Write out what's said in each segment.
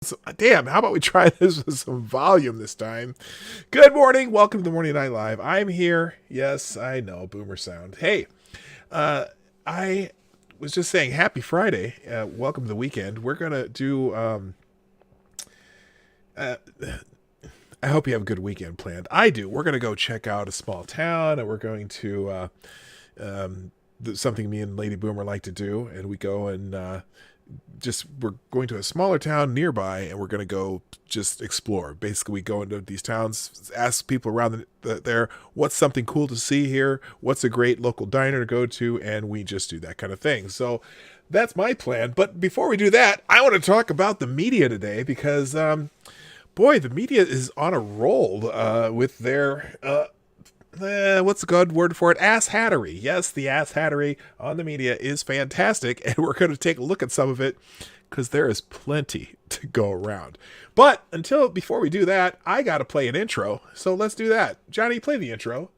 So, damn, how about we try this with some volume this time? Good morning. Welcome to the Morning Night Live. I'm here. Yes, I know. Boomer sound. Hey, I was just saying happy Friday. Welcome to the weekend. We're going to do... I hope you have a good weekend planned. I do. We're going to go check out a small town, and we're going to... something me and Lady Boomer like to do, and we go and... we're going to a smaller town nearby, and we're going to go just explore. Basically, we go into these towns, ask people around there what's something cool to see here, what's a great local diner to go to, and we just do that kind of thing. So that's my plan. But before we do that, I want to talk about the media today because, boy, the media is on a roll with their... what's a good word for it? Ass hattery. Yes, the ass hattery on the media is fantastic, and we're going to take a look at some of it because there is plenty to go around. But before we do that, I got to play an intro, so let's do that. Johnny, play the intro.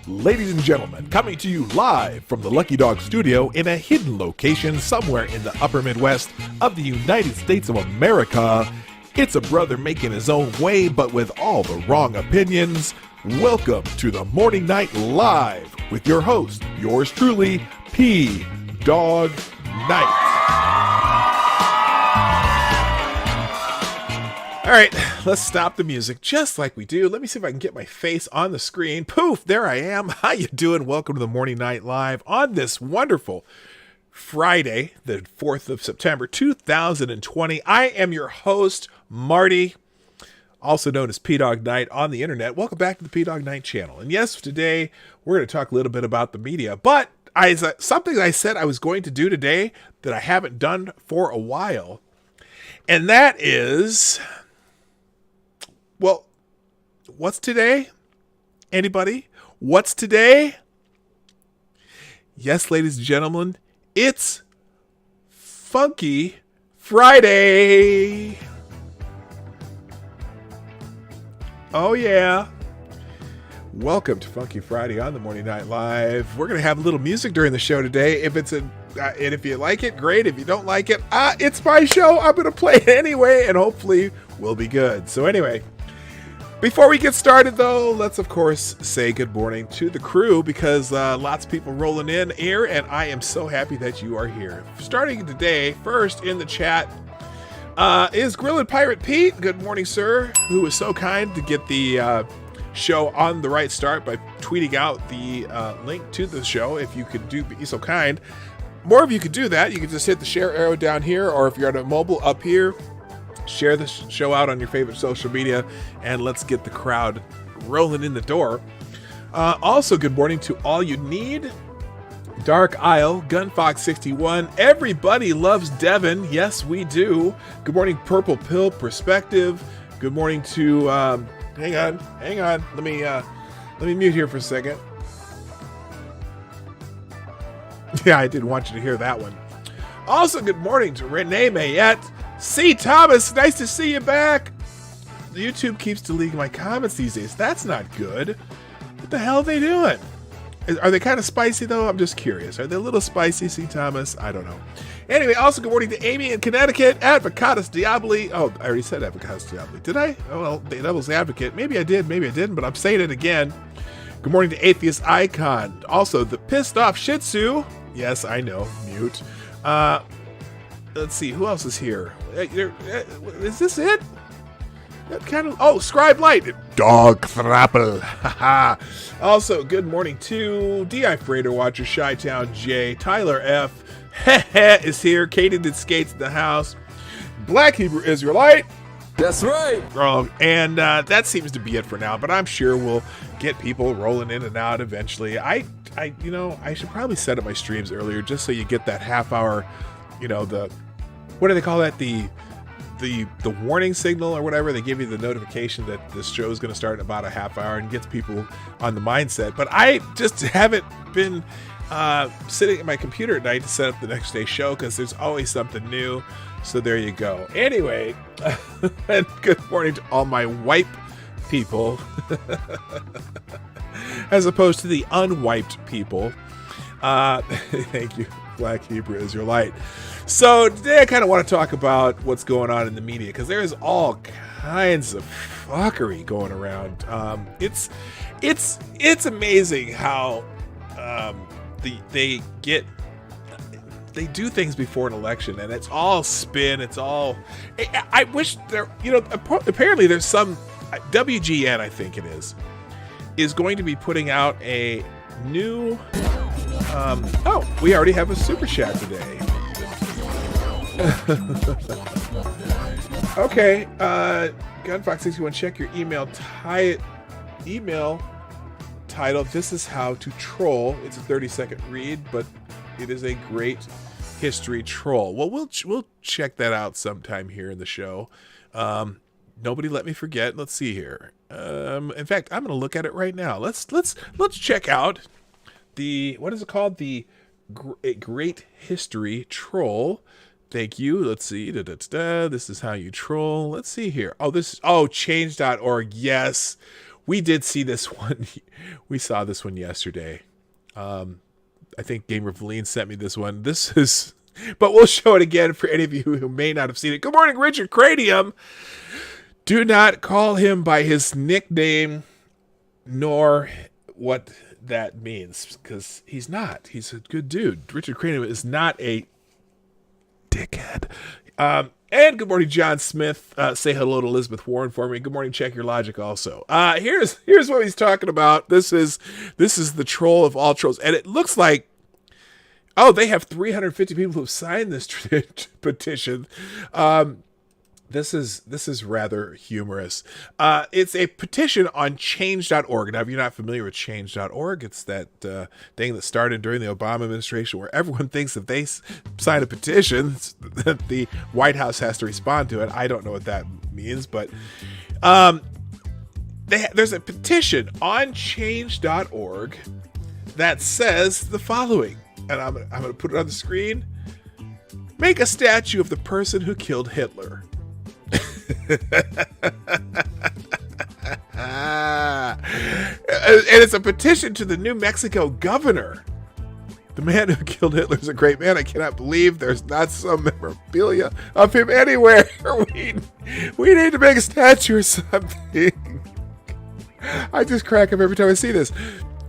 Ladies and gentlemen, coming to you live from the Lucky Dog studio in a hidden location somewhere in the upper Midwest of the United States of America, it's a brother making his own way, but with all the wrong opinions. Welcome to the Morning Night Live with your host, yours truly, PDawg Knight. All right, let's stop the music just like we do. Let me see if I can get my face on the screen. Poof, there I am. How you doing? Welcome to the Morning Night Live on this wonderful Friday, the 4th of September, 2020. I am your host, Marty, also known as PDawg Knight on the internet. Welcome back to the PDawg Knight Channel. And yes, today we're going to talk a little bit about the media, but something I said I was going to do today that I haven't done for a while, and that is, well, what's today? Anybody? What's today? Yes, ladies and gentlemen, it's Funky Friday. Oh yeah. Welcome to Funky Friday on the Morning Night Live. We're going to have a little music during the show today. If if you like it, great. If you don't like it, it's my show. I'm going to play it anyway, and hopefully we'll be good. So anyway, before we get started, though, let's, of course, say good morning to the crew because lots of people rolling in here, and I am so happy that you are here. Starting today, first in the chat is Grillin' Pirate Pete. Good morning, sir, who was so kind to get the show on the right start by tweeting out the link to the show. If you could be so kind. More of you could do that. You could just hit the share arrow down here, or if you're on a mobile up here, share the show out on your favorite social media, and let's get the crowd rolling in the door. Also, good morning to All You Need, Dark Isle, Gunfox61. Everybody loves Devin. Yes, we do. Good morning, Purple Pill Perspective. Good morning to, hang on. Let me mute here for a second. Yeah, I didn't want you to hear that one. Also, good morning to Renee Mayette. C. Thomas, nice to see you back. YouTube keeps deleting my comments these days. That's not good. What the hell are they doing? Are they kind of spicy, though? I'm just curious. Are they a little spicy, C. Thomas? I don't know. Anyway, also good morning to Amy in Connecticut. Advocatus Diaboli. Oh, I already said Advocatus Diaboli. Did I? Oh, well, the Devil's Advocate. Maybe I did, maybe I didn't, but I'm saying it again. Good morning to Atheist Icon. Also, the Pissed Off Shih Tzu. Yes, I know. Mute. Let's see. Who else is here? Is this it? Scribe Light. Dog Thrapple. Also, good morning to DI Freighter Watcher, Chi-Town J, Tyler F. is here. Katie Did Skates in the house. Black Hebrew Israelite. That's right. And that seems to be it for now, but I'm sure we'll get people rolling in and out eventually. I should probably set up my streams earlier just so you get that half hour, what do they call that? The warning signal or whatever. They give you the notification that this show is going to start in about a half hour and gets people on the mindset. But I just haven't been sitting at my computer at night to set up the next day's show because there's always something new. So there you go. Anyway, and good morning to all my wipe people as opposed to the unwiped people. Thank you Black Hebrew is your light. So today I kind of want to talk about what's going on in the media, because there is all kinds of fuckery going around. It's amazing how they do things before an election, and it's all spin. It's all. I wish there. Apparently there's some WGN, I think it is going to be putting out a new. We already have a super chat today. Okay, Gunfox61, check your email title. This is how to troll. It's a 30-second read, but it is a great history troll. Well, we'll check that out sometime here in the show. Nobody let me forget. Let's see here. In fact, I'm going to look at it right now. Let's check out the, what is it called? The Great History Troll. Thank you. Let's see. This is how you troll. Let's see here. Change.org. Yes, we did see this one. We saw this one yesterday. I think Gamer Valine sent me this one. But we'll show it again for any of you who may not have seen it. Good morning, Richard Cranium. Do not call him by his nickname, nor what that means, because he's not. He's a good dude. Richard Cranium is not a dickhead. And good morning, John Smith. Say hello to Elizabeth Warren for me. Good morning, Check Your Logic also. Here's what he's talking about. This is the troll of all trolls, and it looks like, they have 350 people who've signed this petition. This is rather humorous. It's a petition on change.org. Now, if you're not familiar with change.org, it's that thing that started during the Obama administration where everyone thinks if they sign a petition that the White House has to respond to it. I don't know what that means, but there's a petition on change.org that says the following, and I'm going to put it on the screen. Make a statue of the person who killed Hitler. And it's a petition to the New Mexico governor. The man who killed Hitler is a great man. I cannot believe there's not some memorabilia of him anywhere. We need to make a statue or something. I just crack up every time I see this.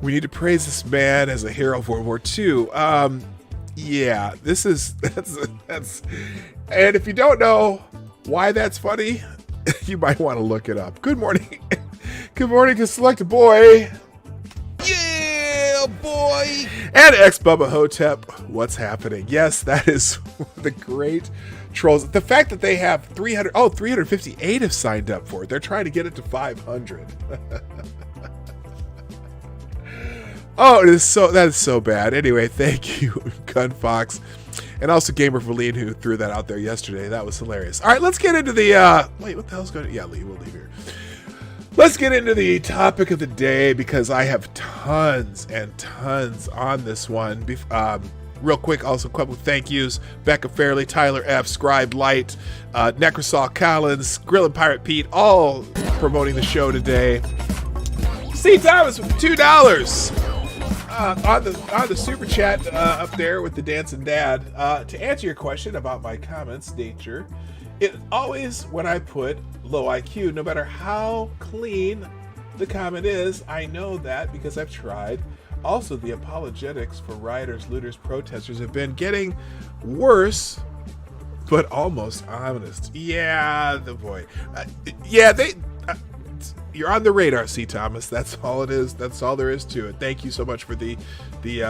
We need to praise this man as a hero of World War II. Yeah, that's. And if you don't know why that's funny, you might want to look it up. Good morning. Good morning to Select Boy. Yeah, boy. And ex-Bubba Hotep. What's happening? Yes, that is the great trolls. The fact that they have 358 have signed up for it. They're trying to get it to 500. That is so bad. Anyway, thank you, Gunfox. And also Gamer Valine, who threw that out there yesterday. That was hilarious. All right, let's get into the... wait, what the hell's going on? Yeah, we'll leave here. Let's get into the topic of the day, because I have tons and tons on this one. Real quick, also a couple of thank yous. Becca Farley, Tyler F., Scribe Light, Necrosol Collins, Grill and Pirate Pete, all promoting the show today. C. Thomas with $2. On the super chat up there with the dancing dad, to answer your question about my comments nature, it always, when I put low IQ, no matter how clean the comment is, I know that because I've tried. Also, the apologetics for rioters, looters, protesters have been getting worse, but almost honest. Yeah, the boy. You're on the radar, C. Thomas. That's all it is. That's all there is to it. Thank you so much for the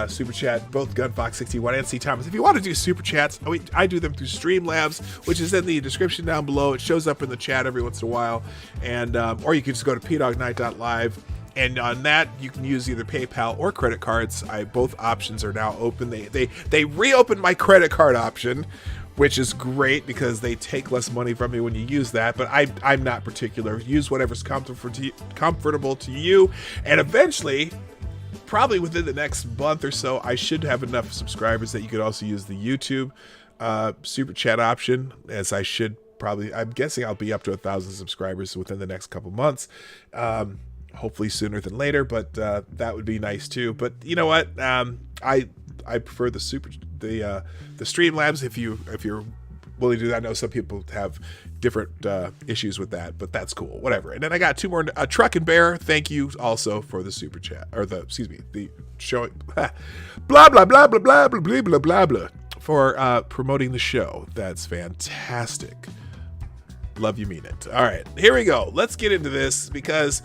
super chat, both Gunfox61 and C. Thomas. If you want to do super chats, I do them through Streamlabs, which is in the description down below. It shows up in the chat every once in a while, and or you can just go to PDawgKnight.live. And on that, you can use either PayPal or credit cards. Both options are now open. They reopened my credit card option, which is great because they take less money from me when you use that. But I'm not particular. Use whatever's comfortable to you. And eventually, probably within the next month or so, I should have enough subscribers that you could also use the YouTube super chat option, as I should probably. I'm guessing I'll be up to 1,000 subscribers within the next couple months. Hopefully sooner than later, but that would be nice too. But you know what? I prefer the the Streamlabs if you're willing to do that. I know some people have different issues with that, but that's cool. Whatever. And then I got two more. Truck and Bear, thank you also for the super chat, or the showing blah blah blah blah blah blah blah blah blah blah for promoting the show. That's fantastic. Love you, mean it. All right, here we go. Let's get into this because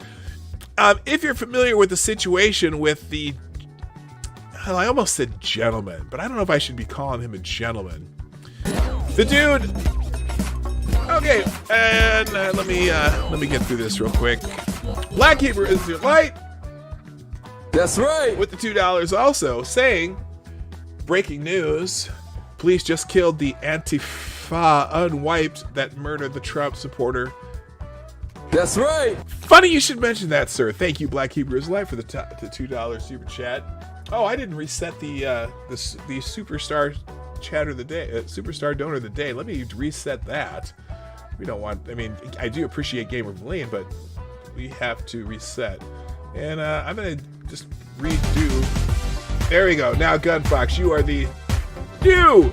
if you're familiar with the situation with the, I almost said gentleman, but I don't know if I should be calling him a gentleman. The dude. Okay, and let me get through this real quick. Black Hebrew is your light. That's right. With the $2 also saying, breaking news, police just killed the Antifa unwiped that murdered the Trump supporter. That's right. Funny you should mention that, sir. Thank you, Black Hebrew is light, for the $2 super chat. Oh, I didn't reset the superstar chatter of the day, superstar donor of the day. Let me reset that. We don't want, I mean, I do appreciate Gamer Blaine, but we have to reset. And I'm going to just redo. There we go. Now, Gunfox, you are the new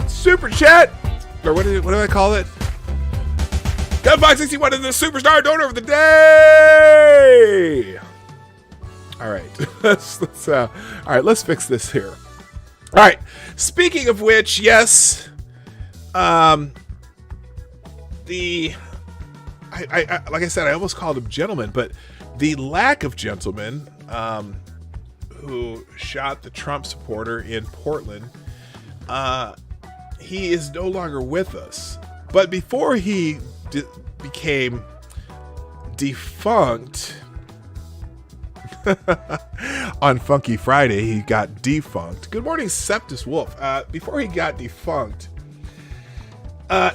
super chat, or what do I call it? Gunfox61 is the superstar donor of the day. All right, all right, let's fix this here. All right. Speaking of which, yes, like I said, I almost called him gentleman, but the lack of gentleman who shot the Trump supporter in Portland, he is no longer with us. But before he became defunct on Funky Friday, he got defunct. Good morning, Septus Wolf. Before he got defunct,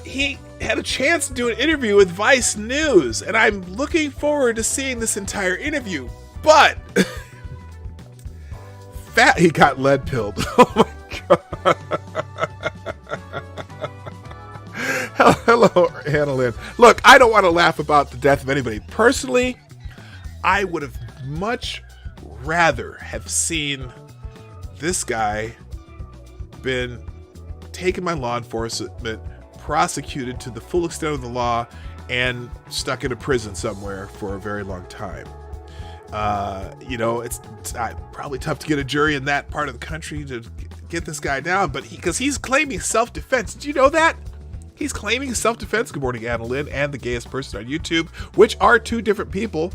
he had a chance to do an interview with Vice News, and I'm looking forward to seeing this entire interview. But he got lead pilled. Oh my god. Hello, Hannah Lynn. Look, I don't want to laugh about the death of anybody. Personally, I would have much rather have seen this guy been taken by law enforcement, prosecuted to the full extent of the law, and stuck in a prison somewhere for a very long time. It's probably tough to get a jury in that part of the country to get this guy down, but because he's claiming self-defense. Did you know that? He's claiming self-defense. Good morning, Anna Lynn, and the gayest person on YouTube, which are two different people.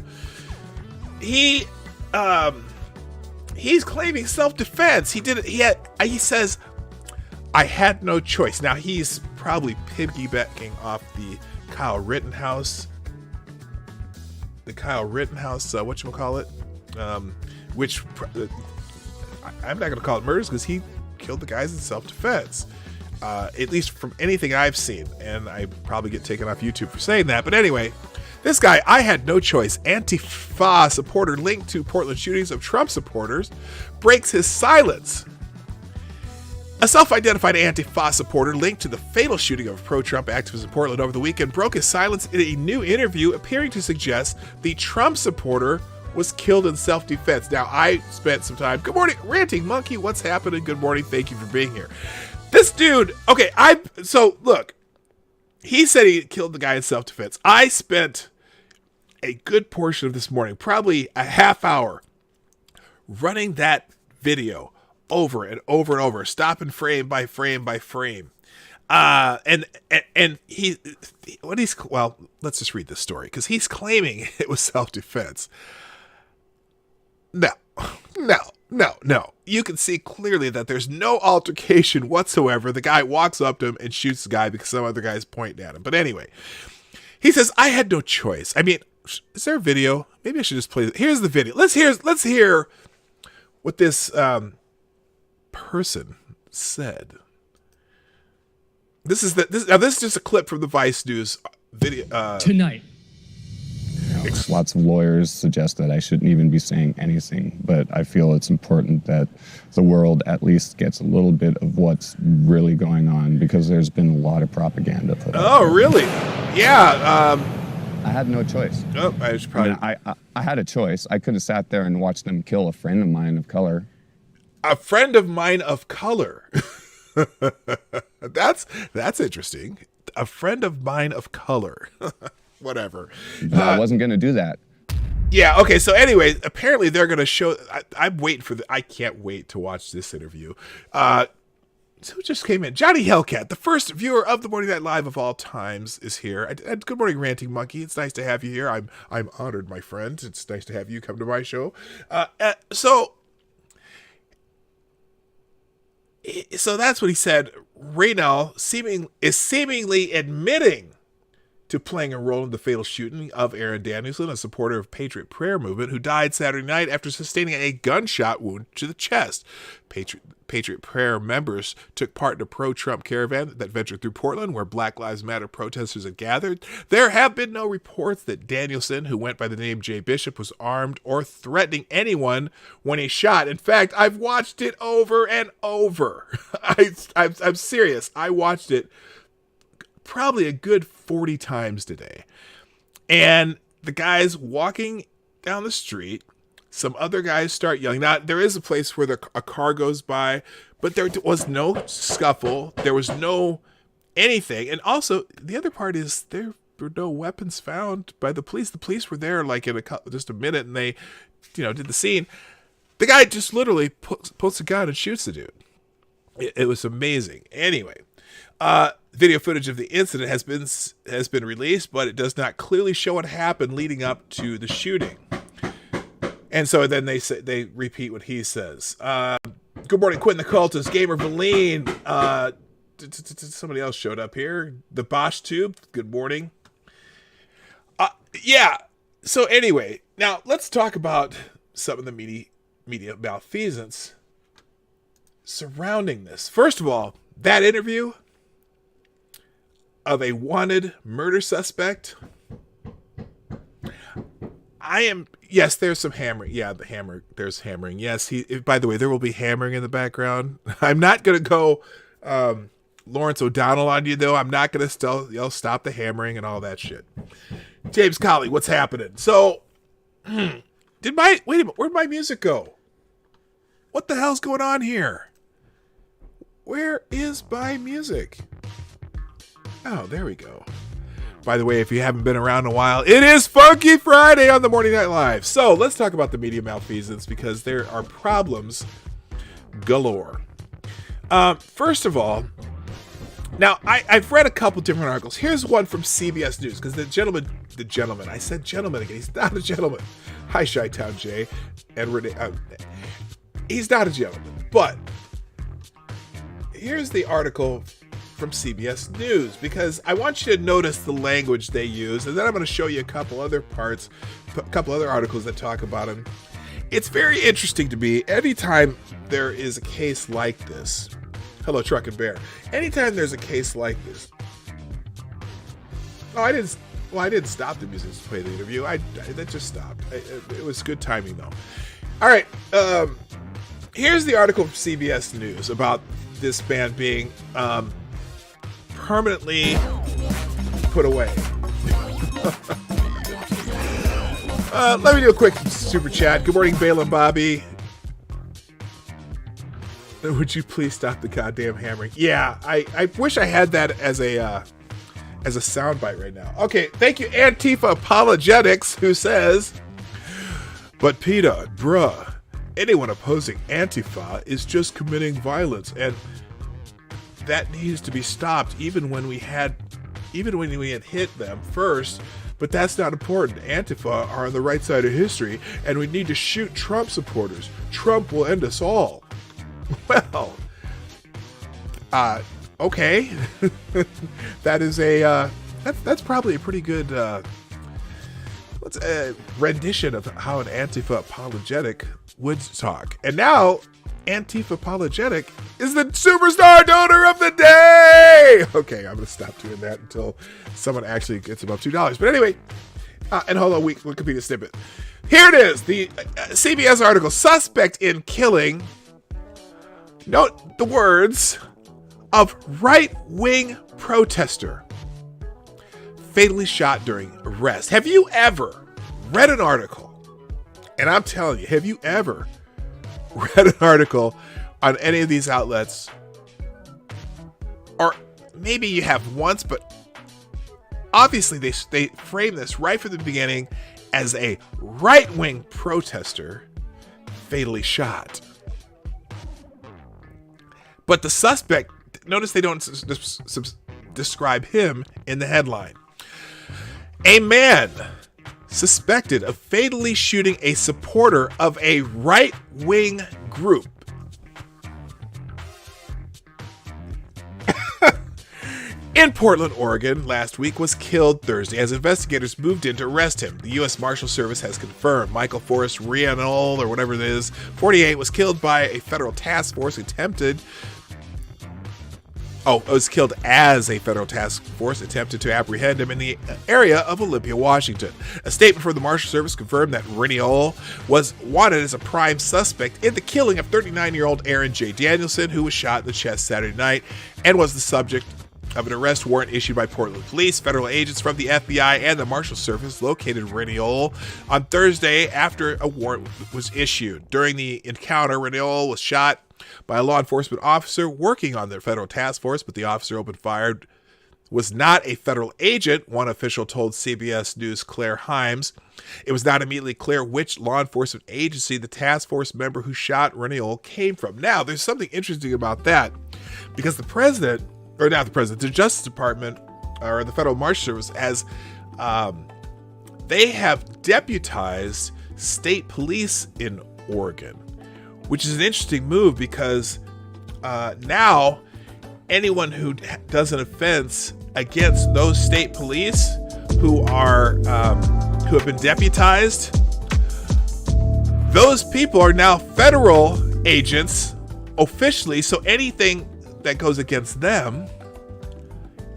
He's claiming self-defense. He says, I had no choice. Now he's probably piggybacking off the Kyle Rittenhouse, whatchamacallit, which I'm not going to call it murders because he killed the guys in self-defense. At least from anything I've seen, and I probably get taken off YouTube for saying that. But anyway, this guy, I had no choice. Antifa supporter linked to Portland shootings of Trump supporters breaks his silence. A self-identified Antifa supporter linked to the fatal shooting of a pro-Trump activist in Portland over the weekend broke his silence in a new interview, appearing to suggest the Trump supporter was killed in self-defense. Now, I spent some time. Good morning, Ranting Monkey. What's happening? Good morning. Thank you for being here. This dude, okay, so look, he said he killed the guy in self-defense. I spent a good portion of this morning, probably a half hour, running that video over and over and over, stopping frame by frame by frame. And let's just read this story, because he's claiming it was self-defense. No. You can see clearly that there's no altercation whatsoever. The guy walks up to him and shoots the guy because some other guy's pointing at him. But anyway, he says, I had no choice. I mean, is there a video? Maybe I should just play it. Here's the video. Let's hear what this person said. This is just a clip from the Vice News video. Tonight. Lots of lawyers suggest that I shouldn't even be saying anything, but I feel it's important that the world at least gets a little bit of what's really going on, because there's been a lot of propaganda put out. Oh, really? Yeah. I had no choice. Oh, I should probably. I had a choice. I could have sat there and watched them kill a friend of mine of color. A friend of mine of color. That's interesting. A friend of mine of color. Whatever. I wasn't going to do that. Yeah. Okay. So anyway, apparently they're going to show. I'm waiting for I can't wait to watch this interview. So it just came in. Johnny Hellcat, the first viewer of the Morning Night Live of all times, is here. Good morning, Ranting Monkey. It's nice to have you here. I'm honored, my friend. It's nice to have you come to my show. So that's what he said. Raynell is seemingly admitting to playing a role in the fatal shooting of Aaron Danielson, a supporter of Patriot Prayer Movement, who died Saturday night after sustaining a gunshot wound to the chest. Patriot Prayer members took part in a pro-Trump caravan that ventured through Portland, where Black Lives Matter protesters had gathered. There have been no reports that Danielson, who went by the name Jay Bishop, was armed or threatening anyone when he shot. In fact, I've watched it over and over. I'm serious. I watched it probably a good 40 times today. And the guys walking down the street, some other guys start yelling. Now, there is a place where a car goes by, but there was no scuffle. There was no anything. And also, the other part is there were no weapons found by the police. The police were there like in just a minute, and they, did the scene. The guy just literally pulls a gun and shoots the dude. It was amazing. Anyway, video footage of the incident has been released, but it does not clearly show what happened leading up to the shooting. And so then they repeat what he says. Good morning, Quentin the Cultist, Gamer Valine. Somebody else showed up here. The Bosch Tube. Good morning. Yeah. So anyway, now let's talk about some of the media malfeasance surrounding this. First of all, that interview of a wanted murder suspect. Yes, there's some hammering. Yeah, there's hammering. Yes, by the way, there will be hammering in the background. I'm not going to go Lawrence O'Donnell on you, though. I'm not going to stop the hammering and all that shit. James Colley, what's happening? So, wait a minute, where'd my music go? What the hell's going on here? Where is my music? Oh, there we go. By the way, if you haven't been around in a while, it is Funky Friday on the Morning Night Live. So let's talk about the media malfeasance, because there are problems galore. First of all, now I've read a couple different articles. Here's one from CBS News, because the gentleman, I said gentleman again. He's not a gentleman. Hi, Chi-Town Jay. And Renee. He's not a gentleman, but here's the article from CBS News, because I want you to notice the language they use, and then I'm going to show you a couple other articles that talk about him. It's very interesting to me. Anytime there is a case like this, hello, Truck and Bear. Anytime there's a case like this, I didn't stop the music to play the interview. That just stopped. It was good timing though. All right, here's the article from CBS News about this man being permanently put away. Let me do a quick super chat. Good morning, Balaam Bobby. Would you please stop the goddamn hammering? Yeah, I wish I had that as a soundbite right now. Okay, thank you, Antifa Apologetics, who says, but PDawg, bruh, anyone opposing Antifa is just committing violence, and that needs to be stopped even when we had hit them first. But that's not important. Antifa are on the right side of history, and we need to shoot Trump supporters. Trump will end us all. Well, okay. That is that's probably a pretty good rendition of how an Antifa apologetic would talk. And now, Antifa apologetic is the superstar donor of the day. Okay, I'm going to stop doing that until someone actually gets above $2. But anyway, and hold on, Wikipedia snippet. Here it is, the CBS article, suspect in killing, note the words, of right-wing protester, fatally shot during arrest. Have you ever read an article, and I'm telling you, have you ever read an article on any of these outlets maybe you have once, but obviously they frame this right from the beginning as a right-wing protester fatally shot. But the suspect, notice they don't describe him in the headline. A man suspected of fatally shooting a supporter of a right-wing group in Portland, Oregon last week was killed Thursday as investigators moved in to arrest him. The U.S. Marshal Service has confirmed Michael Forrest Rianol, or whatever it is, 48, was killed by a federal task force was killed as a federal task force attempted to apprehend him in the area of Olympia, Washington. A statement from the Marshal Service confirmed that Rianol was wanted as a prime suspect in the killing of 39-year-old Aaron J. Danielson, who was shot in the chest Saturday night and was the subject of an arrest warrant issued by Portland police. Federal agents from the FBI and the Marshal Service located Rianol on Thursday after a warrant was issued. During the encounter, Rianol was shot by a law enforcement officer working on the federal task force, but the officer opened fire was not a federal agent, one official told CBS News' Claire Himes. It was not immediately clear which law enforcement agency the task force member who shot Rianol came from. Now, there's something interesting about that, because the Justice Department, or the Federal Marshal Service, they have deputized state police in Oregon, which is an interesting move because now anyone who does an offense against those state police who have been deputized, those people are now federal agents officially. So anything that goes against them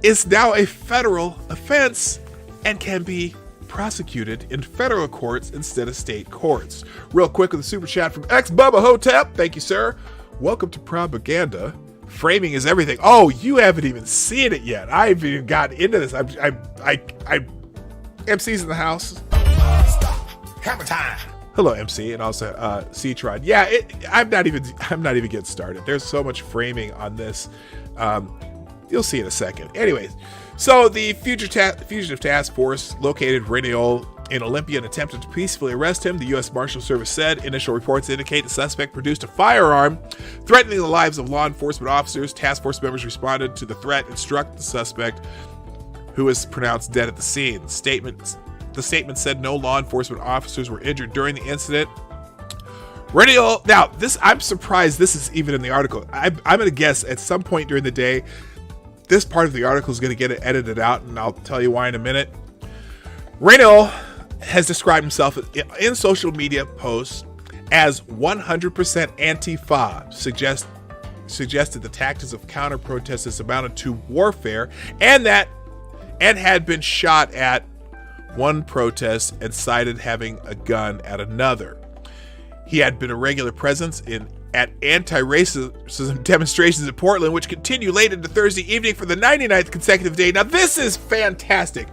is now a federal offense and can be prosecuted in federal courts instead of state courts. Real quick with a super chat from X Bubba Hotep. Thank you, sir. Welcome to Propaganda. Framing is everything. Oh, you haven't even seen it yet. I haven't even gotten into this. MC's in the house. Hammer time. Hello, MC, and also C-Tron. Yeah, I'm not even getting started. There's so much framing on this. You'll see in a second. Anyways, so the Fugitive Task Force located Rianol in Olympia and attempted to peacefully arrest him. The U.S. Marshal Service said initial reports indicate the suspect produced a firearm, threatening the lives of law enforcement officers. Task force members responded to the threat and struck the suspect, who was pronounced dead at the scene. The statement said no law enforcement officers were injured during the incident. Rianol, now I'm surprised this is even in the article. I'm going to guess at some point during the day, this part of the article is going to get it edited out, and I'll tell you why in a minute. Rianol has described himself in social media posts as 100% Antifa, suggested the tactics of counter-protesters amounted to warfare, and had been shot at one protest and cited having a gun at another. He had been a regular presence at anti-racism demonstrations in Portland, which continue late into Thursday evening for the 99th consecutive day. Now, this is fantastic.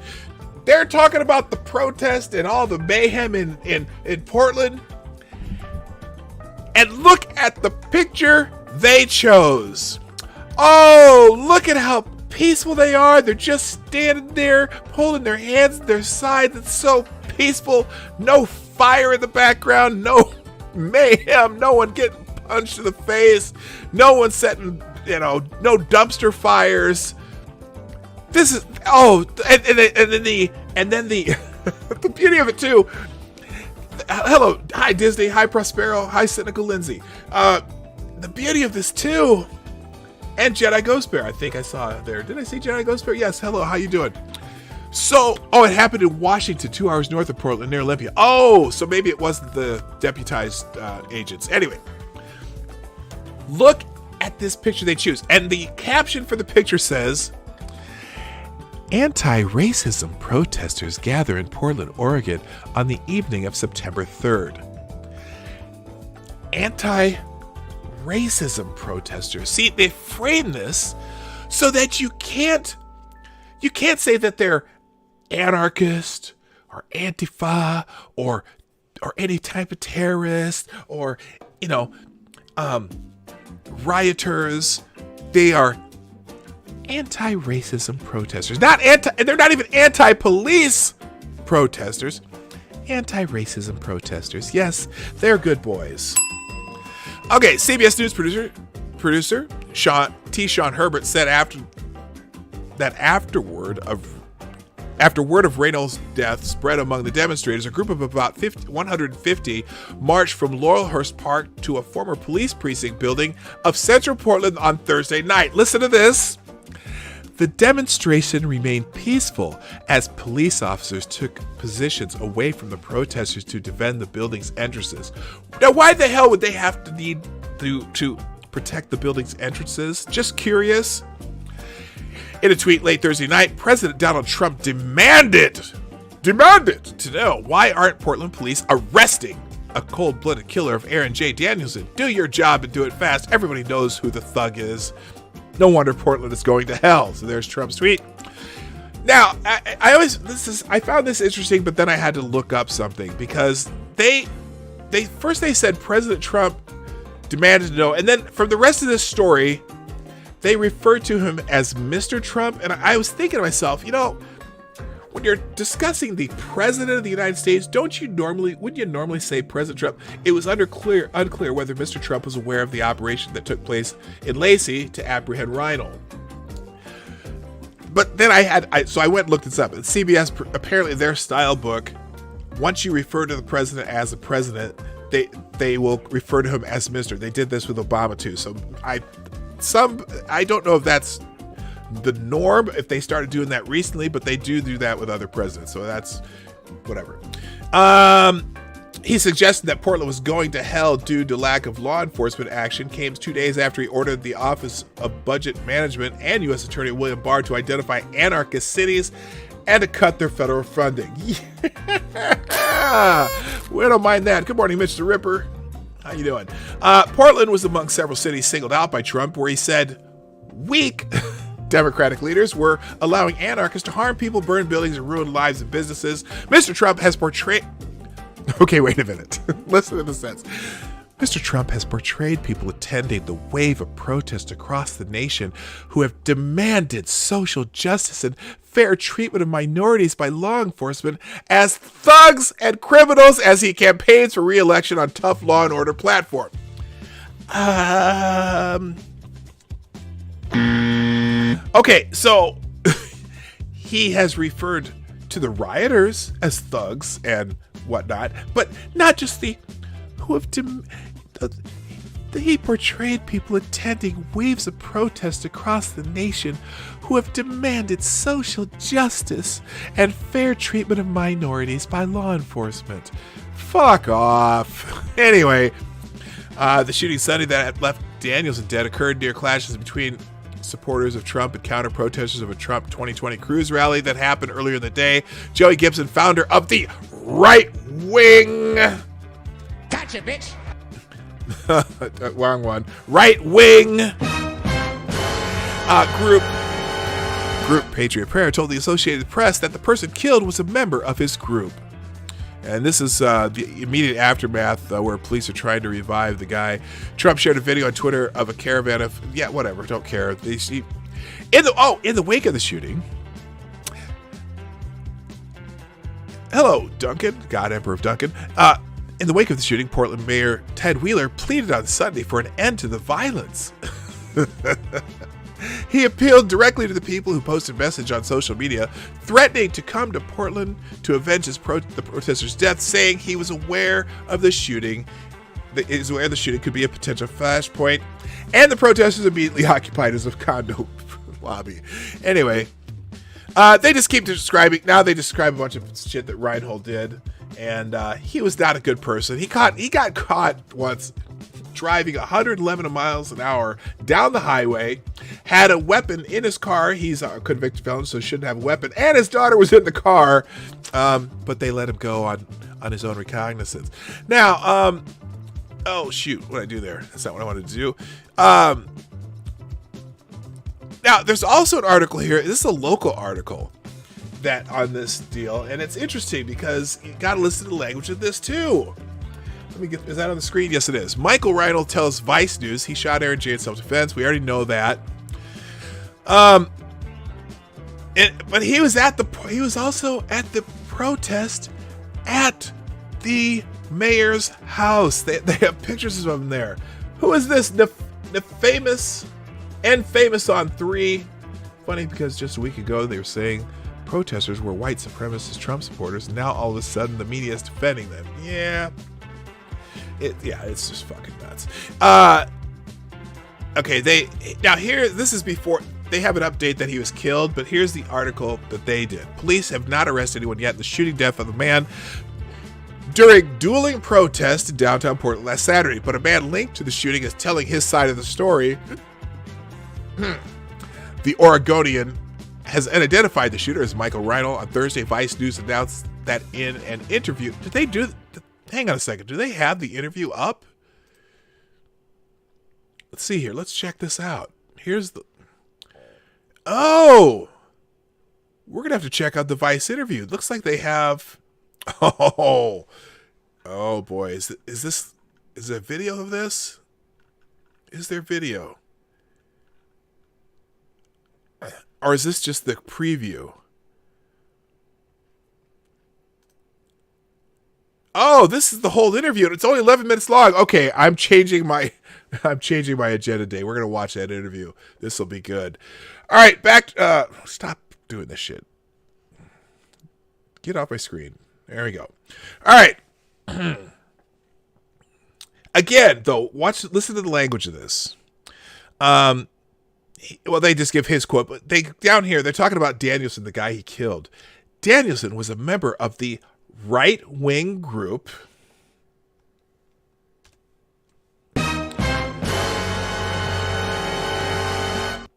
They're talking about the protest and all the mayhem in Portland. And look at the picture they chose. Oh, look at how peaceful they are. They're just standing there, holding their hands at their sides. It's so peaceful. No fire in the background. No mayhem. No one getting punched in the face. No one setting, no dumpster fires. This is, and then the the beauty of it too. Hello, hi Disney, hi Prospero, hi Cynical Lindsay. The beauty of this too, and Jedi Ghost Bear, I think I saw there. Did I see Jedi Ghost Bear? Yes, hello, how you doing? So, it happened in Washington, 2 hours north of Portland, near Olympia. Oh, so maybe it wasn't the deputized agents. Anyway, look at this picture they choose. And the caption for the picture says, anti-racism protesters gather in Portland, Oregon on the evening of September 3rd. Anti-racism protesters. See, they frame this so that you can't say that they're anarchist or Antifa or any type of terrorist or rioters. They are anti-racism protesters. They're not even anti-police protesters. Anti-racism protesters. Yes, they're good boys. Okay, CBS News producer Sean Herbert said after word of Reynolds' death spread among the demonstrators, a group of about 150 marched from Laurelhurst Park to a former police precinct building of central Portland on Thursday night. Listen to this. The demonstration remained peaceful as police officers took positions away from the protesters to defend the building's entrances. Now, why the hell would they have to need to protect the building's entrances? Just curious. In a tweet late Thursday night, President Donald Trump demanded to know, why aren't Portland police arresting a cold-blooded killer of Aaron J. Danielson? Do your job and do it fast. Everybody knows who the thug is. No wonder Portland is going to hell. So there's Trump's tweet. Now, I found this interesting, but then I had to look up something because they said President Trump demanded to know, and then from the rest of this story, they referred to him as Mr. Trump. And I was thinking to myself, when you're discussing the president of the United States, wouldn't you normally say President Trump? It was unclear whether Mr. Trump was aware of the operation that took place in Lacey to apprehend Reinhold. But then so I went and looked this up. And CBS, apparently their style book, once you refer to the president as the president, they will refer to him as Mr. They did this with Obama too. So I don't know if that's the norm, if they started doing that recently, but they do that with other presidents. So that's whatever. He suggested that Portland was going to hell due to lack of law enforcement action. Came 2 days after he ordered the Office of Budget Management and U.S. Attorney William Barr to identify anarchist cities and to cut their federal funding. Yeah. We don't mind that. Good morning, Mitch the Ripper. How you doing? Portland was among several cities singled out by Trump, where he said weak Democratic leaders were allowing anarchists to harm people, burn buildings, and ruin lives and businesses. Mr. Trump has portrayed... Okay, wait a minute. Listen to the sentence. Mr. Trump has portrayed people attending the wave of protests across the nation who have demanded social justice and fair treatment of minorities by law enforcement as thugs and criminals as he campaigns for re-election on tough law and order platform. Okay, so he has referred to the rioters as thugs and whatnot, but not just the who have he portrayed people attending waves of protest across the nation who have demanded social justice and fair treatment of minorities by law enforcement. Fuck off. Anyway, the shooting Sunday that left Danielson dead occurred near clashes between supporters of Trump and counter-protesters of a Trump 2020 cruise rally that happened earlier in the day. Joey Gibson, founder of the right-wing... Gotcha, bitch! Wrong one. Right-wing group Patriot Prayer told the Associated Press that the person killed was a member of his group. And this is the immediate aftermath where police are trying to revive the guy. Trump shared a video on Twitter of a caravan of, whatever, don't care. In the wake of the shooting. Hello, Duncan, God Emperor of Duncan. In the wake of the shooting, Portland Mayor Ted Wheeler pleaded on Sunday for an end to the violence. He appealed directly to the people who posted a message on social media, threatening to come to Portland to avenge the protesters' death, saying he was aware of the shooting. He is aware the shooting could be a potential flashpoint, and the protesters immediately occupied his condo lobby. Anyway, they just keep describing. Now they describe a bunch of shit that Reinhold did, and he was not a good person. He got caught once driving 111 miles an hour down the highway, had a weapon in his car. He's a convicted felon, so he shouldn't have a weapon. And his daughter was in the car, but they let him go on his own recognizance. Now, oh shoot, what did I do there? That's not what I wanted to do. Now, there's also an article here. This is a local article that on this deal, and it's interesting because you got to listen to the language of this too. Is that on the screen? Yes, it is. Michael Reinhold tells Vice News he shot Aaron J in self-defense. We already know that. But he was also at the protest at the mayor's house. They have pictures of him there. Who is this? The famous and famous on 3. Funny because just a week ago they were saying protesters were white supremacist Trump supporters. Now all of a sudden the media is defending them. Yeah. It's just fucking nuts. Okay, this is before they have an update that he was killed, but here's the article that they did. Police have not arrested anyone yet in the shooting death of the man during dueling protests in downtown Portland last Saturday, but a man linked to the shooting is telling his side of the story. The Oregonian has unidentified the shooter as Michael Reinl. On Thursday, Vice News announced that in an interview, hang on a second, do they have the interview up? Let's see here. Let's check this out. Oh! We're going to have to check out the Vice interview. It looks like they have... Oh boy. Is there video of this? Is there video? Or is this just the preview? Oh, this is the whole interview. It's only 11 minutes long. Okay, I'm changing my agenda today. We're going to watch that interview. This will be good. All right, stop doing this shit. Get off my screen. There we go. All right. Again, though, listen to the language of this. They just give his quote, but down here, they're talking about Danielson, the guy he killed. Danielson was a member of the right-wing group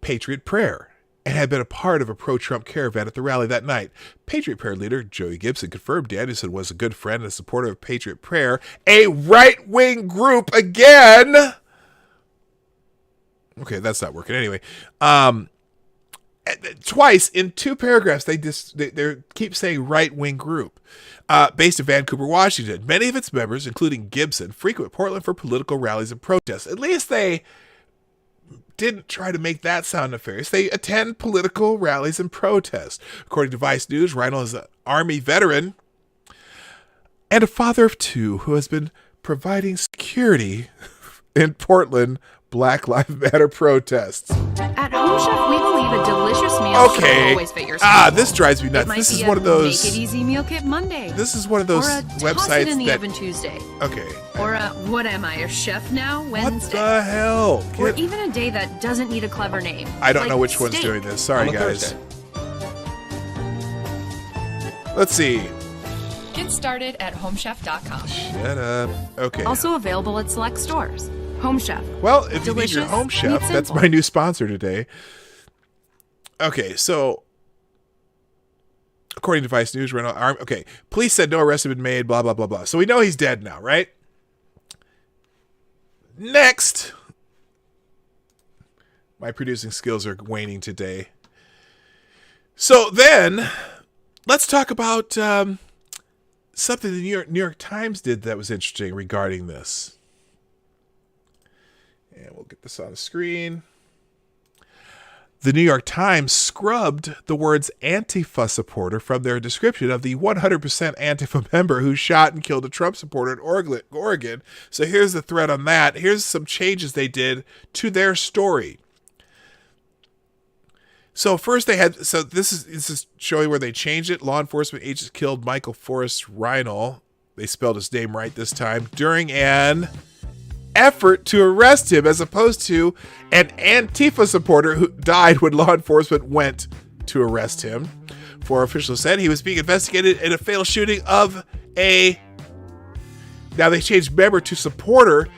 Patriot Prayer and had been a part of a pro-Trump caravan at the rally that night. Patriot Prayer leader Joey Gibson confirmed Danielson was a good friend and a supporter of Patriot Prayer, a right-wing group again. Okay, that's not working anyway. Twice in 2 paragraphs, they keep saying right-wing group. Based in Vancouver, Washington. Many of its members, including Gibson, frequent Portland for political rallies and protests. At least they didn't try to make that sound nefarious. They attend political rallies and protests. According to Vice News, Reinl is an Army veteran and a father of 2 who has been providing security in Portland Black Lives Matter protests. At Home Chef, we believe a delicious meal should always fit your schedule. This drives me nuts. This is one of those. Make it easy meal kit Monday. This is one of those or a websites toss it in the oven Tuesday. Okay. Or a what am I, a chef now Wednesday. What the hell? Or even a day that doesn't need a clever name. I don't know which one's doing this. Sorry, guys. Let's see. Get started at homechef.com. Shut up. Okay. Also available at select stores. Home Chef. Well, if you need your Home Chef, that's my new sponsor today. Okay, so according to Vice News, police said no arrests have been made, blah, blah, blah, blah. So we know he's dead now, right? Next. My producing skills are waning today. So then, let's talk about something the New York Times did that was interesting regarding this. And we'll get this on the screen. The New York Times scrubbed the words Antifa supporter from their description of the 100% Antifa member who shot and killed a Trump supporter in Oregon. So here's the thread on that. Here's some changes they did to their story. So first this is showing where they changed it. Law enforcement agents killed Michael Forrest Reinl. They spelled his name right this time. During an effort to arrest him, as opposed to an Antifa supporter who died when law enforcement went to arrest him. 4 officials said he was being investigated in a failed shooting of now they changed member to supporter,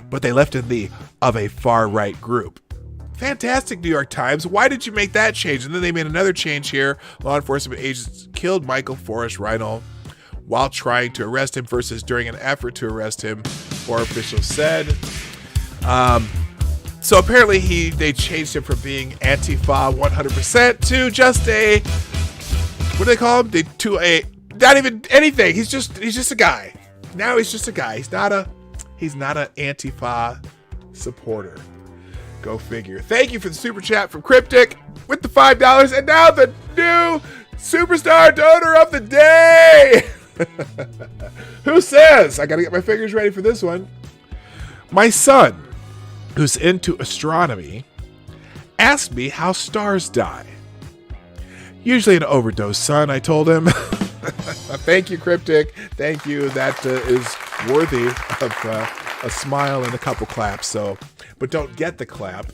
but they left in of a far-right group. Fantastic, New York Times. Why did you make that change? And then they made another change here. Law enforcement agents killed Michael Forrest Reinl while trying to arrest him versus during an effort to arrest him, 4 officials said. So apparently they changed him from being Antifa 100% to just what do they call him? Not even anything. He's just a guy. Now he's just a guy. He's not an Antifa supporter. Go figure. Thank you for the super chat from Cryptic with the $5. And now the new superstar donor of the day. Who says? I got to get my fingers ready for this one. My son, who's into astronomy, asked me how stars die. Usually an overdose, son, I told him. Thank you, Cryptic. Thank you. That is worthy of a smile and a couple claps. So, but don't get the clap.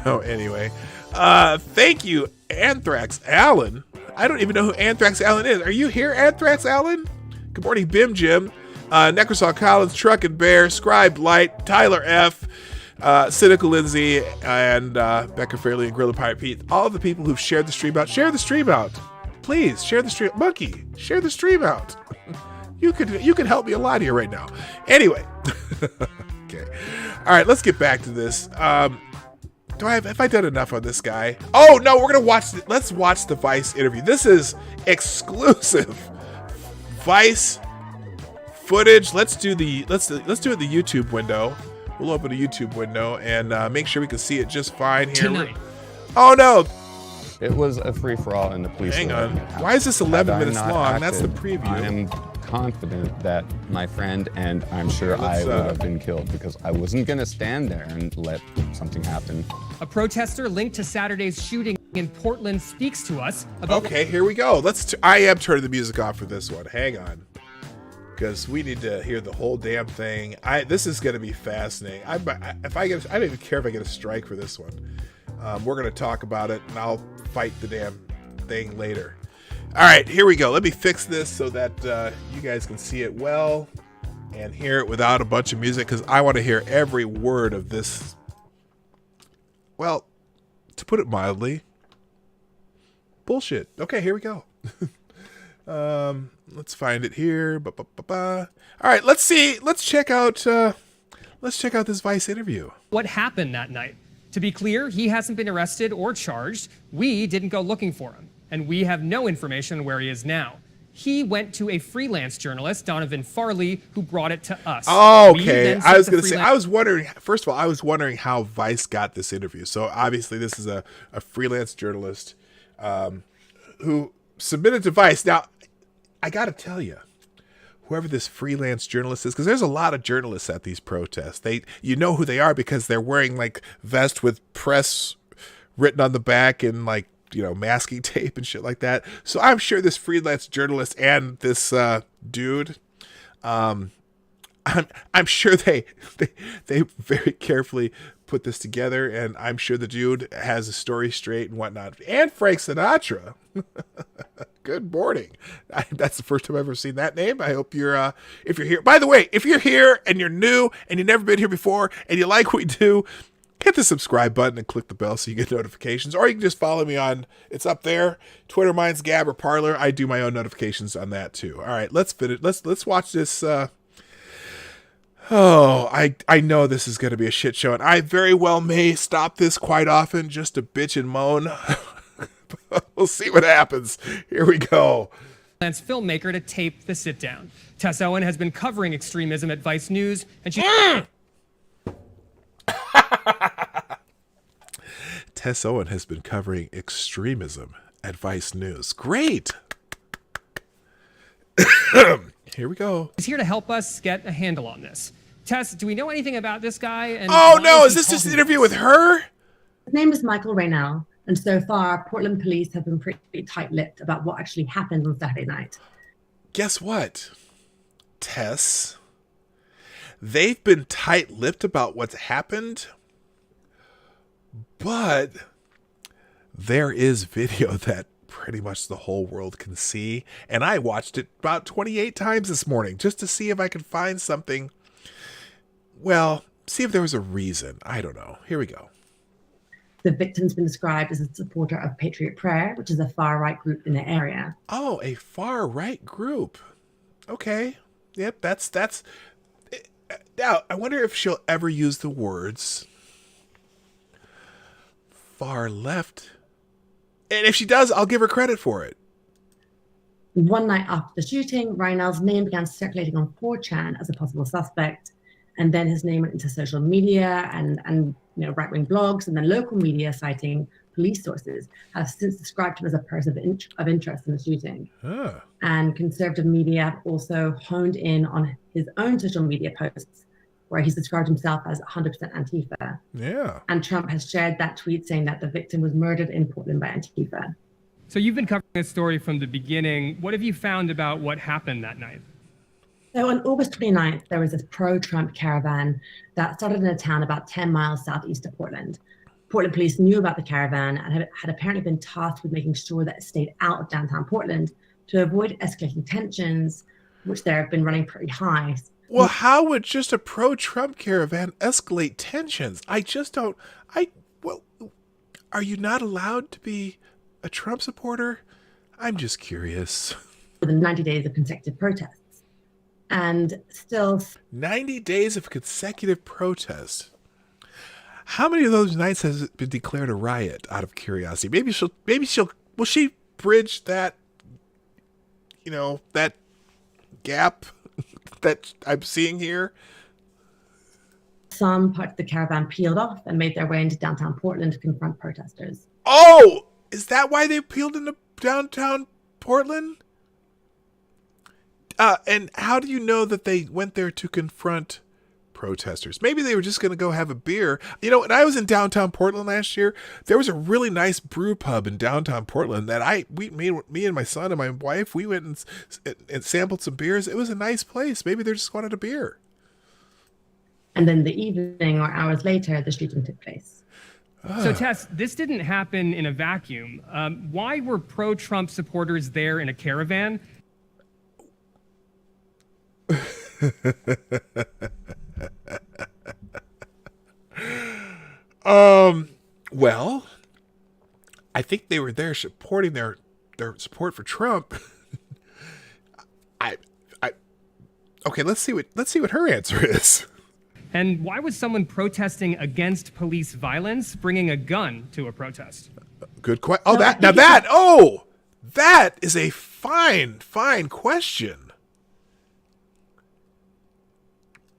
Oh, anyway. Thank you, Anthrax Allen. I don't even know who Anthrax Allen is. Are you here, Anthrax Allen? Good morning, Bim Jim. Necrosaw Collins, Truck and Bear, Scribe Light, Tyler F., Cynical Lindsay, and Becca Fairley and Gorilla Pirate Pete. All of the people who've shared the stream out. Share the stream out. Please, share the stream. Monkey, share the stream out. You could help me a lot here right now. Anyway. Okay. All right, let's get back to this. Have I done enough on this guy? Oh, no, we're going to let's watch the Vice interview. This is exclusive Vice footage. Let's do it in the YouTube window. We'll open a YouTube window and make sure we can see it just fine here. Tonight. Oh no! It was a free-for-all in the police. Hang on. Why is this 11 minutes long? That's the preview. I am confident that my friend and I'm sure I would have been killed because I wasn't going to stand there and let something happen. A protester linked to Saturday's shooting in Portland speaks to us about... Okay, here we go. I am turning the music off for this one. Hang on. Because we need to hear the whole damn thing. This is going to be fascinating. I don't even care if I get a strike for this one. We're going to talk about it, and I'll fight the damn thing later. All right, here we go. Let me fix this so that you guys can see it well and hear it without a bunch of music, because I want to hear every word of this. Well, to put it mildly, bullshit. Okay, here we go. Let's find it here. All right, let's see. Let's check out this Vice interview. What happened that night? To be clear, he hasn't been arrested or charged. We didn't go looking for him, and we have no information on where he is now. He went to a freelance journalist, Donovan Farley, who brought it to us. Oh, okay. I was going to say, I was wondering, first of all, I was wondering how Vice got this interview. So obviously this is a freelance journalist who submitted to Vice. Now, I got to tell you, whoever this freelance journalist is, because there's a lot of journalists at these protests. You know who they are because they're wearing like vests with press written on the back and like, masking tape and shit like that. So I'm sure this freelance journalist and this dude, I'm sure they very carefully put this together, and I'm sure the dude has a story straight and whatnot. And Frank Sinatra. Good morning. That's the first time I've ever seen that name. I hope you're, if you're here. By the way, if you're here and you're new and you've never been here before and you like what we do, hit the subscribe button and click the bell so you get notifications. Or you can just follow me on, it's up there, Twitter, Minds, Gab, or Parler. I do my own notifications on that too. All right, let's fit it. Let's watch this. I know this is going to be a shit show, and I very well may stop this quite often just to bitch and moan. We'll see what happens. Here we go. Freelance filmmaker to tape the sit-down. Tess Owen has been covering extremism at Vice News, and she... Tess Owen has been covering extremism at Vice News. Great. Here we go. He's here to help us get a handle on this. Tess, do we know anything about this guy? And oh no, is this just an interview with her? His name is Michael Raynell, and so far, Portland police have been pretty tight-lipped about what actually happened on Saturday night. Guess what, Tess? They've been tight-lipped about what's happened, but there is video that pretty much the whole world can see, and I watched it about 28 times this morning just to see if I could find something. Well, see if there was a reason. I don't know. Here we go. The victim's been described as a supporter of Patriot Prayer, which is a far-right group in the area. Oh, a far-right group. Okay. Yep, that's... Now, I wonder if she'll ever use the words far left. And if she does, I'll give her credit for it. One night after the shooting, Raynell's name began circulating on 4chan as a possible suspect. And then his name went into social media and right-wing blogs, and then local media citing police sources have since described him as a person of interest in the shooting. Huh. And conservative media have also honed in on his own social media posts, where he's described himself as 100% Antifa. Yeah. And Trump has shared that tweet saying that the victim was murdered in Portland by Antifa. So you've been covering this story from the beginning. What have you found about what happened that night? So on August 29th, there was this pro-Trump caravan that started in a town about 10 miles southeast of Portland. Portland police knew about the caravan and had apparently been tasked with making sure that it stayed out of downtown Portland to avoid escalating tensions, which there have been running pretty high. Well, how would just a pro-Trump caravan escalate tensions? Well, are you not allowed to be a Trump supporter? I'm just curious. Within 90 days of consecutive protests. And still 90 days of consecutive protests. How many of those nights has it been declared a riot, out of curiosity? Will she bridge that, that gap that I'm seeing here? Some parts of the caravan peeled off and made their way into downtown Portland to confront protesters. Oh, is that why they peeled into downtown Portland? And how do you know that they went there to confront protesters? Maybe they were just going to go have a beer. When I was in downtown Portland last year, there was a really nice brew pub in downtown Portland that me and my son and my wife, we went and sampled some beers. It was a nice place. Maybe they just wanted a beer. And then the evening or hours later, the shooting took place. So Tess, this didn't happen in a vacuum. Why were pro-Trump supporters there in a caravan? Well, I think they were there supporting their support for Trump. Okay, let's see what her answer is. And why was someone protesting against police violence bringing a gun to a protest? Good question. Oh, that is a fine question.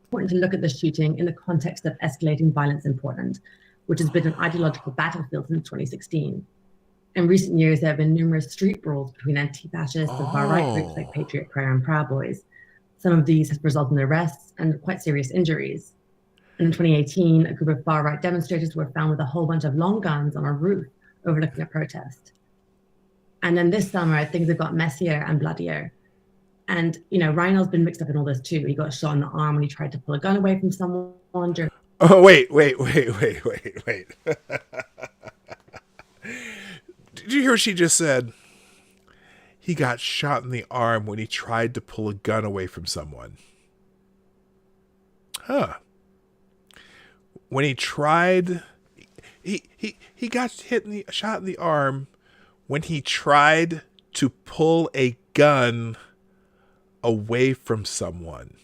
Important to look at the shooting in the context of escalating violence in Portland, which has been an ideological battlefield since 2016. In recent years, there have been numerous street brawls between anti-fascists and far-right groups like Patriot Prayer and Proud Boys. Some of these have resulted in arrests and quite serious injuries. And in 2018, a group of far-right demonstrators were found with a whole bunch of long guns on a roof overlooking a protest. And then this summer, things have got messier and bloodier. And, Rhinell's been mixed up in all this too. He got shot in the arm when he tried to pull a gun away from someone. Oh, wait. Did you hear what she just said? He got shot in the arm when he tried to pull a gun away from someone. Huh. When he tried... He got shot in the arm when he tried to pull a gun away from someone.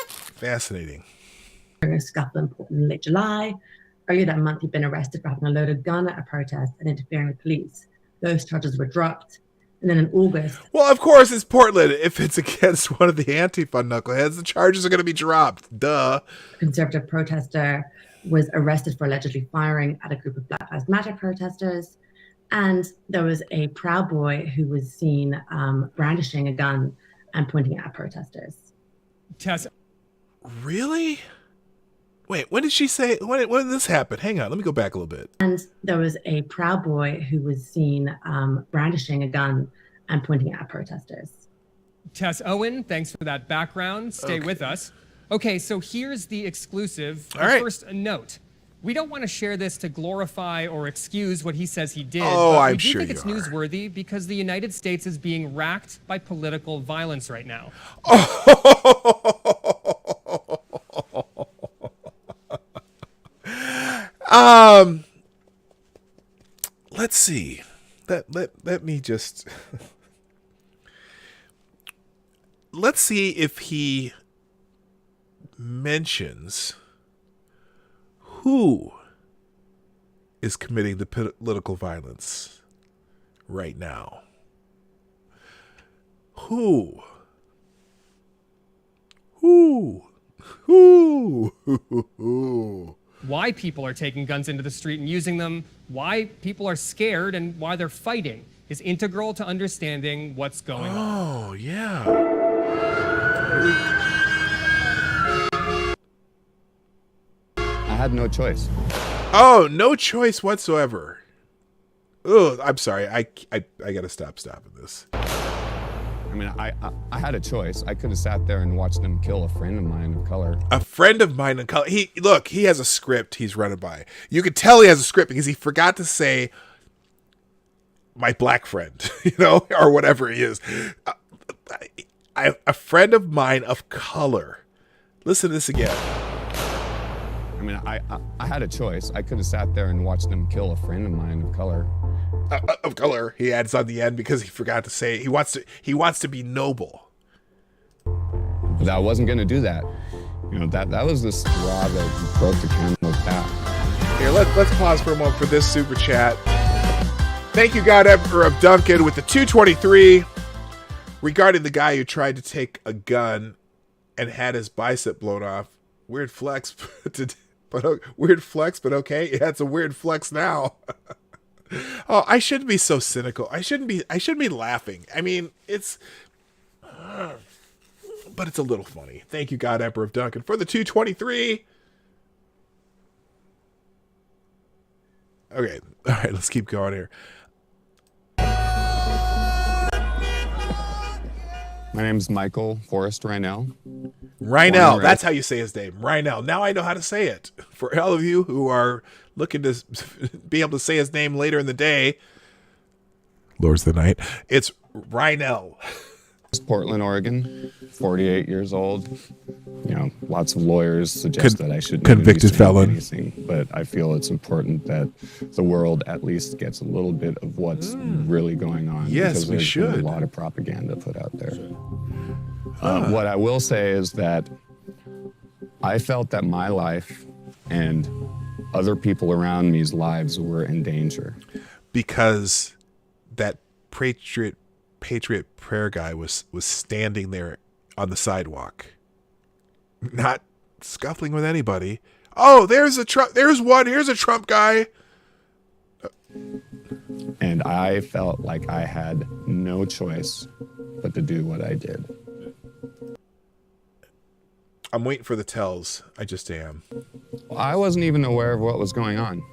Fascinating. A scuffle in Portland in late July. Earlier that month, he'd been arrested for having a loaded gun at a protest and interfering with police. Those charges were dropped. And then in August... Well, of course, it's Portland. If it's against one of the Antifa knuckleheads, the charges are going to be dropped. Duh. A conservative protester was arrested for allegedly firing at a group of Black Lives Matter protesters. And there was a Proud Boy who was seen brandishing a gun and pointing at protesters. Tess. Really? Wait, when did she say, when did this happen? Hang on, let me go back a little bit. And there was a Proud Boy who was seen brandishing a gun and pointing at protesters. Tess Owen, thanks for that background. Stay with us. Okay, so here's the exclusive. All right. First, a note. We don't want to share this to glorify or excuse what he says he did. Oh, but I'm we do sure think you it's are. newsworthy because the United States is being racked by political violence right now. Let's see. Let me just... Let's see if he mentions who is committing the political violence right now. Who? Ooh. Ooh. Ooh. Why people are taking guns into the street and using them, why people are scared, and why they're fighting is integral to understanding what's going on. Oh, yeah. I had no choice. Oh, no choice whatsoever. Oh, I'm sorry. I gotta stop stopping this. I mean, I had a choice. I could have sat there and watched them kill a friend of mine of color. A friend of mine in color. He has a script he's running by. You could tell he has a script because he forgot to say my black friend, or whatever he is. A friend of mine of color. Listen to this again. I mean, I had a choice. I could have sat there and watched them kill a friend of mine of color. Of color, he adds on the end because he forgot to say he wants to be noble. But I wasn't going to do that. That was the straw that broke the camel's back. Here, let's pause for a moment for this super chat. Thank you, God Emperor of Duncan, with the 223 regarding the guy who tried to take a gun and had his bicep blown off. Weird flex, but okay. Yeah, it's a weird flex now. Oh, I shouldn't be so cynical. I shouldn't be laughing. I mean, but it's a little funny. Thank you, God Emperor of Duncan, for the 223. Okay, all right, let's keep going here. My name's Michael Forrest Rynell. Rynell, that's how you say his name. Rynell. Now I know how to say it. For all of you who are looking to be able to say his name later in the day, Lord's the night, it's Rynell. Portland, Oregon, 48 years old. Lots of lawyers suggest that I shouldn't convicted even be saying felon. anything, but I feel it's important that the world at least gets a little bit of what's really going on. Yes, because we there's should. been a lot of propaganda put out there. What I will say is that I felt that my life and other people around me's lives were in danger. Because that patriot prayer guy was standing there on the sidewalk, not scuffling with anybody. Oh, there's one. Here's a Trump guy. And I felt like I had no choice but to do what I did. I'm waiting for the tells. I just am. I wasn't even aware of what was going on.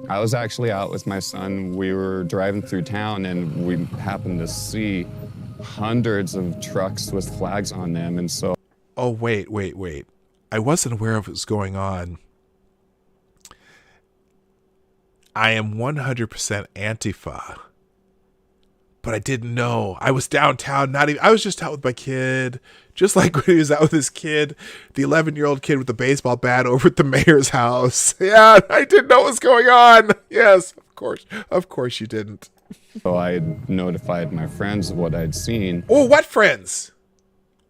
I was actually out with my son. We were driving through town and we happened to see hundreds of trucks with flags on them. And so... Oh, wait. I wasn't aware of what was going on. I am 100% Antifa. But I didn't know. I was downtown, I was just out with my kid. Just like when he was out with his kid, the 11-year-old kid with the baseball bat over at the mayor's house. Yeah, I didn't know what was going on. Yes, of course. Of course you didn't. So I had notified my friends of what I'd seen. Oh, what friends?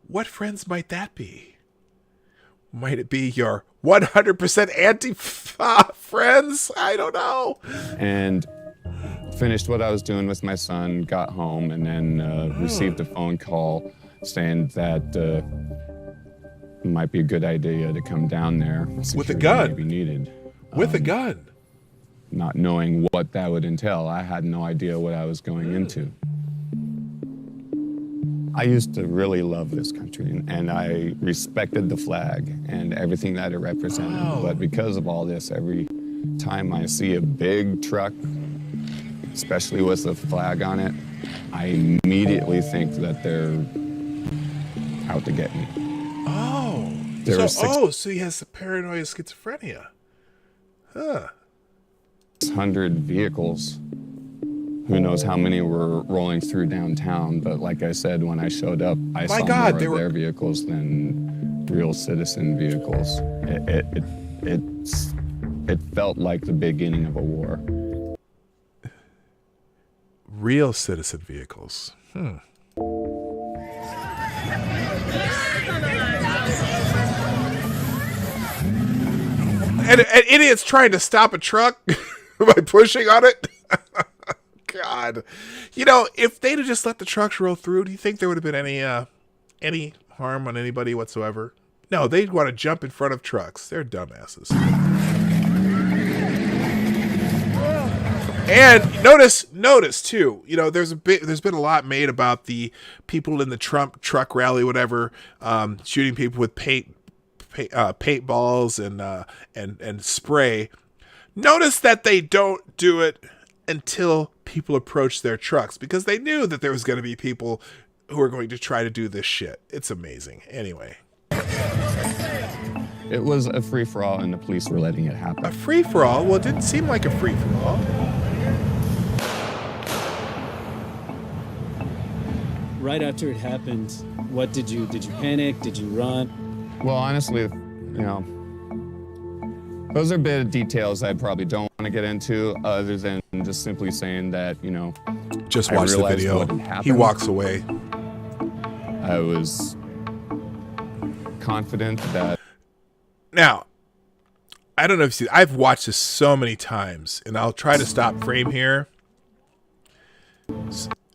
What friends might that be? Might it be your 100% Antifa friends? I don't know. And finished what I was doing with my son, got home, and then received a phone call saying that it might be a good idea to come down there. With a gun? Maybe needed. With a gun? Not knowing what that would entail. I had no idea what I was going into. I used to really love this country, and I respected the flag and everything that it represented. Oh. But because of all this, every time I see a big truck, especially with a flag on it, I immediately think that they're out to get me. Oh. There were So he has the paranoia schizophrenia. Huh. 600 vehicles. Who knows how many were rolling through downtown, but like I said, when I showed up, I saw more of their vehicles than real citizen vehicles. It felt like the beginning of a war. Real citizen vehicles. And idiots trying to stop a truck by pushing on it. God. If they'd have just let the trucks roll through, do you think there would have been any harm on anybody whatsoever? No, they'd want to jump in front of trucks. They're dumbasses. And notice too, you know, there's been a lot made about the people in the Trump truck rally, whatever, shooting people with paintballs and spray. Notice that they don't do it until people approach their trucks, because they knew that there was going to be people who are going to try to do this shit. It's amazing. Anyway. It was a free-for-all, and the police were letting it happen. A free-for-all? Well, it didn't seem like a free-for-all. Right after it happened, what did you panic? Did you run? Well, honestly, you know, those are a bit of details I probably don't want to get into, other than just simply saying that, you know, just watch the video. He walks away. I was confident that. Now, I don't know if you see, I've watched this so many times, and I'll try to stop frame here. All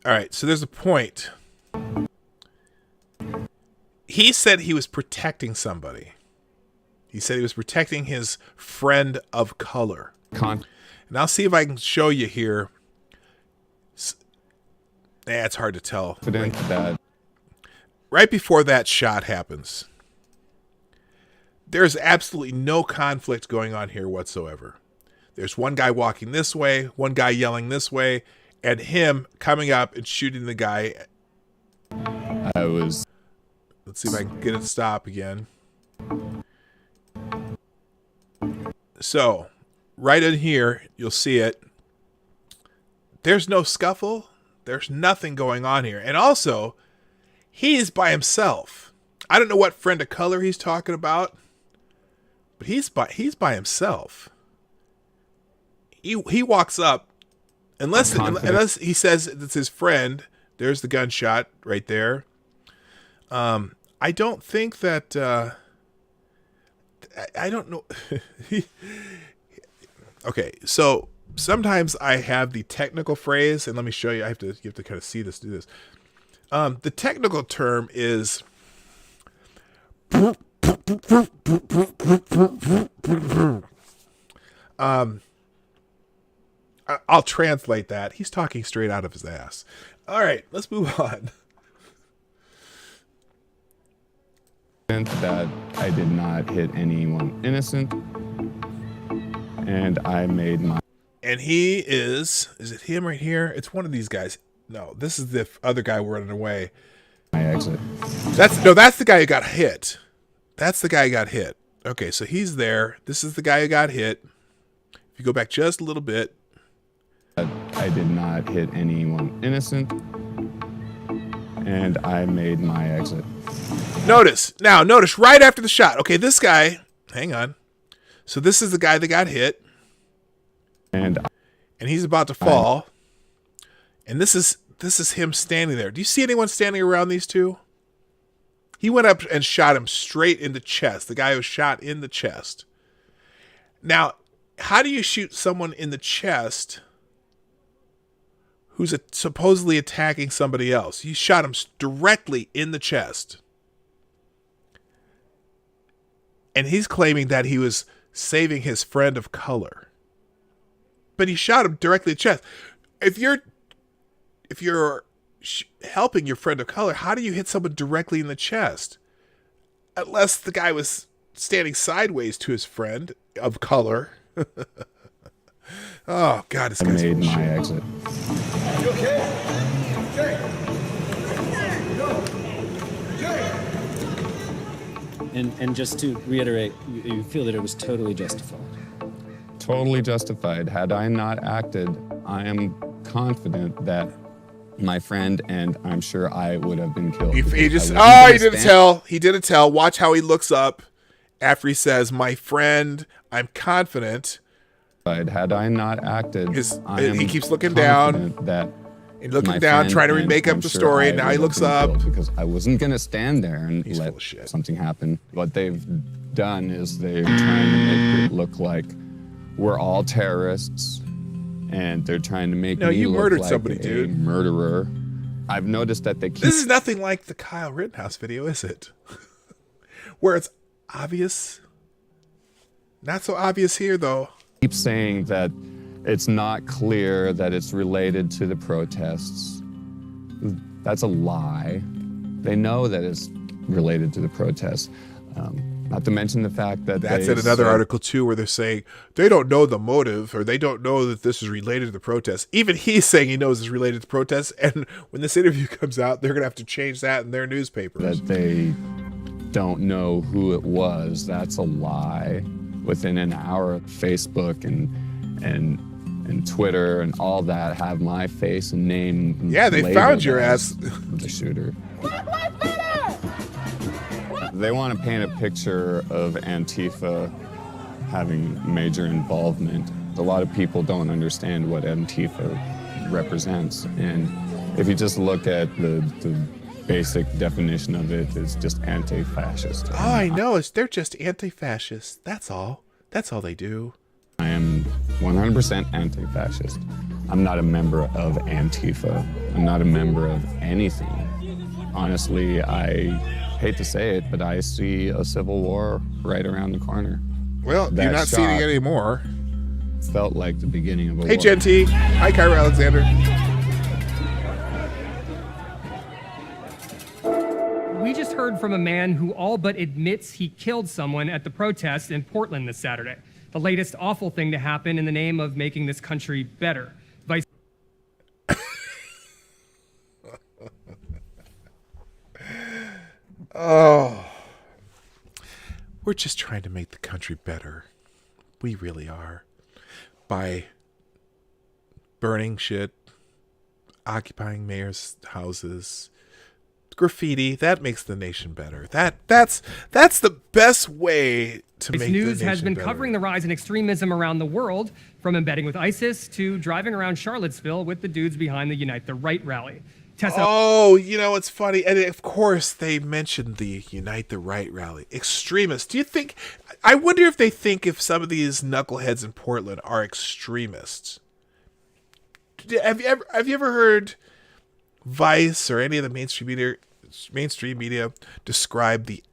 right, so there's a point. He said he was protecting somebody. He said he was protecting his friend of color. And I'll see if I can show you here. It's hard to tell. Right before that shot happens, there's absolutely no conflict going on here whatsoever. There's one guy walking this way, one guy yelling this way, and him coming up and shooting the guy. Let's see if I can get it to stop again. So, right in here, you'll see it. There's no scuffle. There's nothing going on here. And also, he's by himself. I don't know what friend of color he's talking about, but he's by himself. He walks up, unless he says it's his friend. There's the gunshot right there. I don't think that. I don't know. Okay, so sometimes I have the technical phrase, and let me show you. You have to kind of see this. Do this. The technical term is. I'll translate that. He's talking straight out of his ass. All right, let's move on. That I did not hit anyone innocent, and I made my. And he is it him right here? It's one of these guys. No, this is the other guy running away. My exit. That's the guy who got hit. That's the guy who got hit. Okay, so he's there. This is the guy who got hit. If you go back just a little bit. I did not hit anyone innocent, and I made my exit. Notice right after the shot. Okay, this guy, hang on. So this is the guy that got hit. And he's about to fall. And this is him standing there. Do you see anyone standing around these two? He went up and shot him straight in the chest. The guy was shot in the chest. Now, how do you shoot someone in the chest who's supposedly attacking somebody else? You shot him directly in the chest. And he's claiming that he was saving his friend of color. But he shot him directly in the chest. If you're helping your friend of color, how do you hit someone directly in the chest? Unless the guy was standing sideways to his friend of color. Oh, God, this guy's made my exit. You okay? Jay. And just to reiterate, you feel that it was totally justified? Totally justified. Had I not acted, I am confident that my friend and I'm sure I would have been killed. He didn't tell. Watch how he looks up after he says, "My friend, I'm confident." Had I not acted, he keeps looking down. And looking down, trying to remake up the story, and now he looks up. Because I wasn't going to stand there and let something happen. What they've done is they're trying to make it look like we're all terrorists, and they're trying to make me look like somebody, a murderer. I've noticed that they keep... This is nothing like the Kyle Rittenhouse video, is it? Where it's obvious. Not so obvious here, though. Keep saying that it's not clear that it's related to the protests. That's a lie. They know that it's related to the protests. Not to mention the fact that that's in another article too, where they're saying they don't know the motive, or they don't know that this is related to the protests. Even he's saying he knows it's related to protests, and when this interview comes out, they're gonna have to change that in their newspapers. That they don't know who it was. That's a lie. Within an hour, Facebook and Twitter and all that have my face and name. Yeah, they found your ass. The shooter. They want to paint a picture of Antifa having major involvement. A lot of people don't understand what Antifa represents. And if you just look at the basic definition of it, it's just anti-fascist. Oh, I know. They're just anti-fascist. That's all. That's all they do. I am 100% anti-fascist. I'm not a member of Antifa. I'm not a member of anything. Honestly, I hate to say it, but I see a civil war right around the corner. Well, you're not seeing it anymore. Felt like the beginning of a war. Hey, Genty. Hi, Kyra Alexander. We just heard from a man who all but admits he killed someone at the protest in Portland this Saturday. The latest awful thing to happen in the name of making this country better. Vice Oh, we're just trying to make the country better. We really are. By burning shit, occupying mayor's houses, graffiti, that makes the nation better. That's the best way to make the nation better. News has been covering the rise in extremism around the world, from embedding with ISIS to driving around Charlottesville with the dudes behind the Unite the Right rally. Oh, you know, it's funny. And of course, they mentioned the Unite the Right rally. Extremists. Do you think, I wonder if they think if some of these knuckleheads in Portland are extremists. Have you ever heard Vice or any of the mainstream media describe the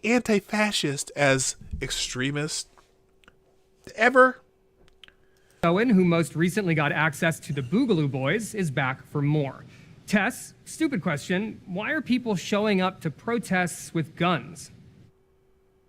anti-fascist as extremist? Ever? Owen, who most recently got access to the Boogaloo Boys, is back for more. Tess, stupid question, why are people showing up to protests with guns?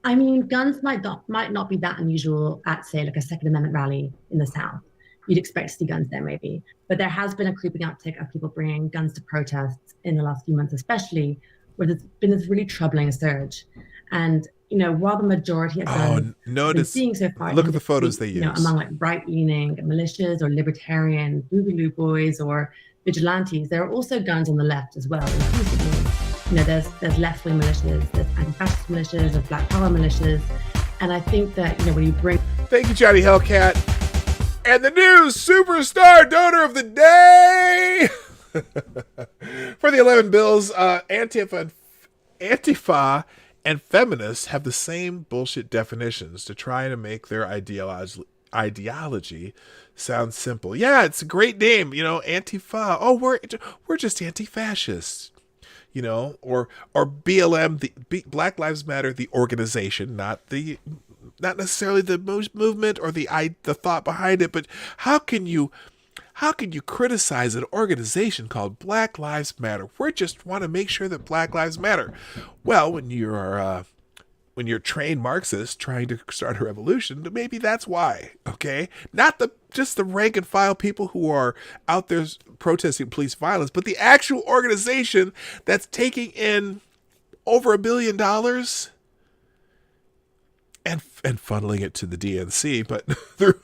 I mean, guns might not be that unusual at, say, like a Second Amendment rally in the South. You'd expect to see guns there, maybe. But there has been a creeping uptick of people bringing guns to protests in the last few months, especially, where there's been this really troubling surge. And, you know, while the majority of guns I've been seeing so far, look at the photos they use. You know, among like right-leaning militias or libertarian Boogaloo Boys or vigilantes, there are also guns on the left as well. You know, there's left-wing militias, there's anti-fascist militias, there's black power militias, and I think that, you know, when you bring... Thank you, Johnny Hellcat. And the new superstar donor of the day for the 11 bills, Antifa and feminists have the same bullshit definitions to try to make their ideology sound simple. Yeah, it's a great name, you know, Antifa. Oh, we're just anti-fascists, you know, or BLM, the Black Lives Matter, the organization, not necessarily the movement or the thought behind it. But how can you criticize an organization called Black Lives Matter? We just want to make sure that Black Lives Matter. Well, when you're trained Marxist trying to start a revolution, maybe that's why. Okay, not just the rank and file people who are out there protesting police violence, but the actual organization that's taking in over $1 billion and funneling it to the DNC, but through.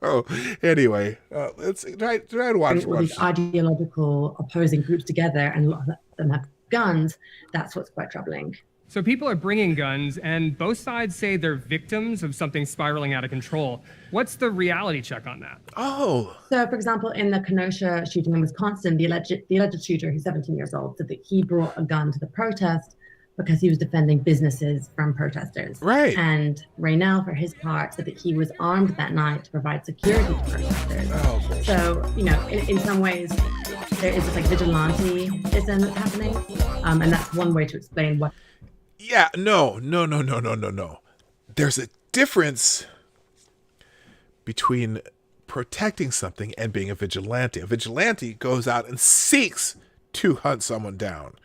Oh, anyway, let's try to watch. All these ideological opposing groups together, and a lot of them have guns. That's what's quite troubling. So people are bringing guns, and both sides say they're victims of something spiraling out of control. What's the reality check on that? Oh. So, for example, in the Kenosha shooting in Wisconsin, the alleged shooter, who's 17 years old, said that he brought a gun to the protest because he was defending businesses from protesters. Right. And Raynell, for his part, said that he was armed that night to provide security to protesters. Oh, so, you know, in some ways, there is this like vigilanteism that's happening. And that's one way to explain what. Yeah, no. There's a difference between protecting something and being a vigilante. A vigilante goes out and seeks to hunt someone down,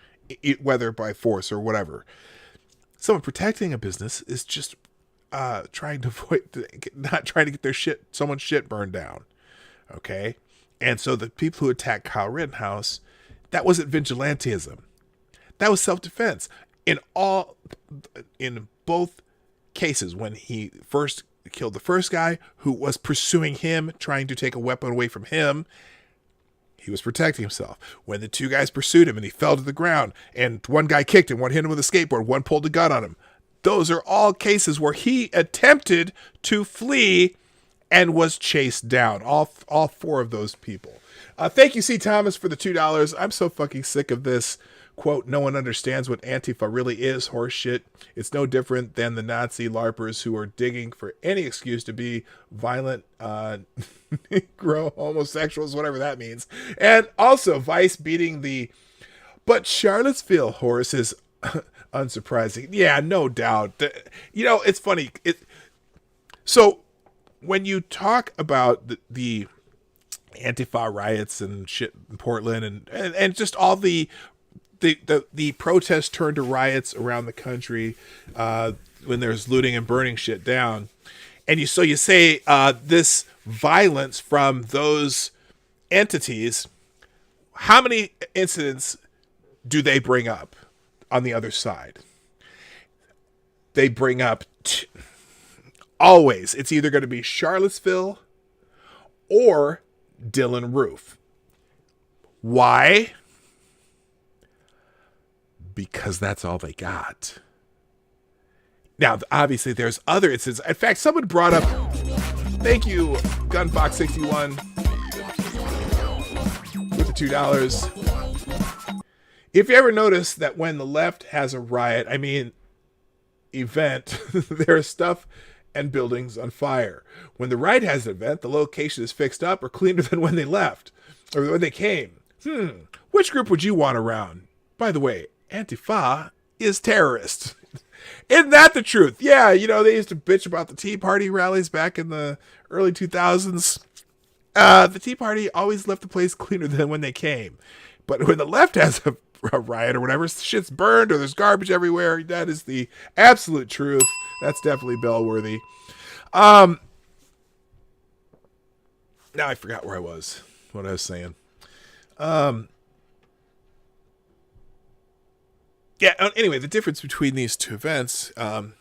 whether by force or whatever. Someone protecting a business is just trying to not trying to get someone's shit burned down. Okay? And so the people who attacked Kyle Rittenhouse, that wasn't vigilantism. That was self-defense. In both cases, when he first killed the first guy who was pursuing him, trying to take a weapon away from him, he was protecting himself. When the two guys pursued him and he fell to the ground and one guy kicked him, one hit him with a skateboard, one pulled a gun on him, those are all cases where he attempted to flee and was chased down. All four of those people. Thank you, C. Thomas, for the $2. I'm so fucking sick of this. Quote, no one understands what Antifa really is, horse shit. It's no different than the Nazi LARPers who are digging for any excuse to be violent, Negro, homosexuals, whatever that means. And also Vice beating but Charlottesville horse is unsurprising. Yeah, no doubt. It's funny. So when you talk about the Antifa riots and shit in Portland and just all the protests turned to riots around the country when there's looting and burning shit down. And you say this violence from those entities, how many incidents do they bring up on the other side? They bring up always. It's either going to be Charlottesville or Dylan Roof. Why? Because that's all they got. Now, obviously, there's other instances. In fact, someone brought up, thank you, Gunfox61, with the $2. If you ever notice that when the left has a riot, event, there's stuff and buildings on fire. When the right has an event, the location is fixed up or cleaner than when they left, or when they came. Which group would you want around? By the way, Antifa is terrorist. Isn't that the truth? Yeah, they used to bitch about the Tea Party rallies back in the early 2000s. The Tea Party always left the place cleaner than when they came. But when the left has a riot or whatever, shit's burned or there's garbage everywhere. That is the absolute truth. That's definitely bellworthy. Now I forgot what I was saying. Yeah, anyway, the difference between these two events, Kyle's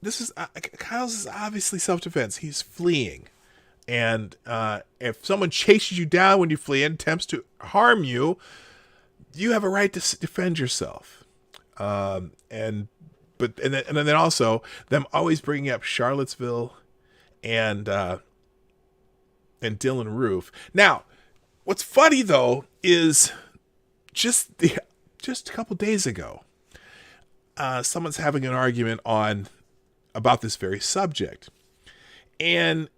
is obviously self-defense. He's fleeing. And if someone chases you down when you flee and attempts to harm you, you have a right to defend yourself. And then also them always bringing up Charlottesville and Dylan Roof. Now, what's funny though is just a couple days ago, someone's having an argument about this very subject. And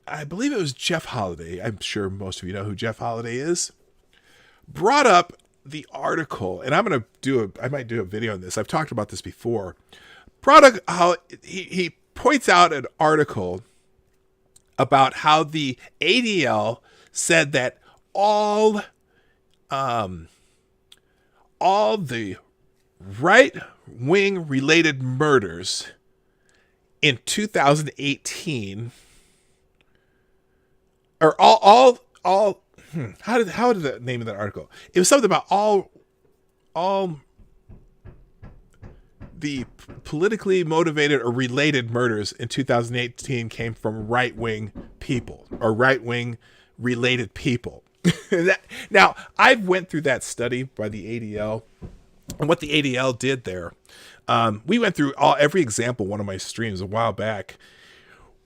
I believe it was Jeff Holiday. I'm sure most of you know who Jeff Holiday is. Brought up the article, and I might do a video on this. I've talked about this before. Brought up how he points out an article about how the ADL said that all the right-wing related murders in 2018 or how did the name of that article? It was something about all the politically motivated or related murders in 2018 came from right-wing people or right-wing related people. Now, I went through that study by the ADL, and what the ADL did there, we went through every example, one of my streams a while back,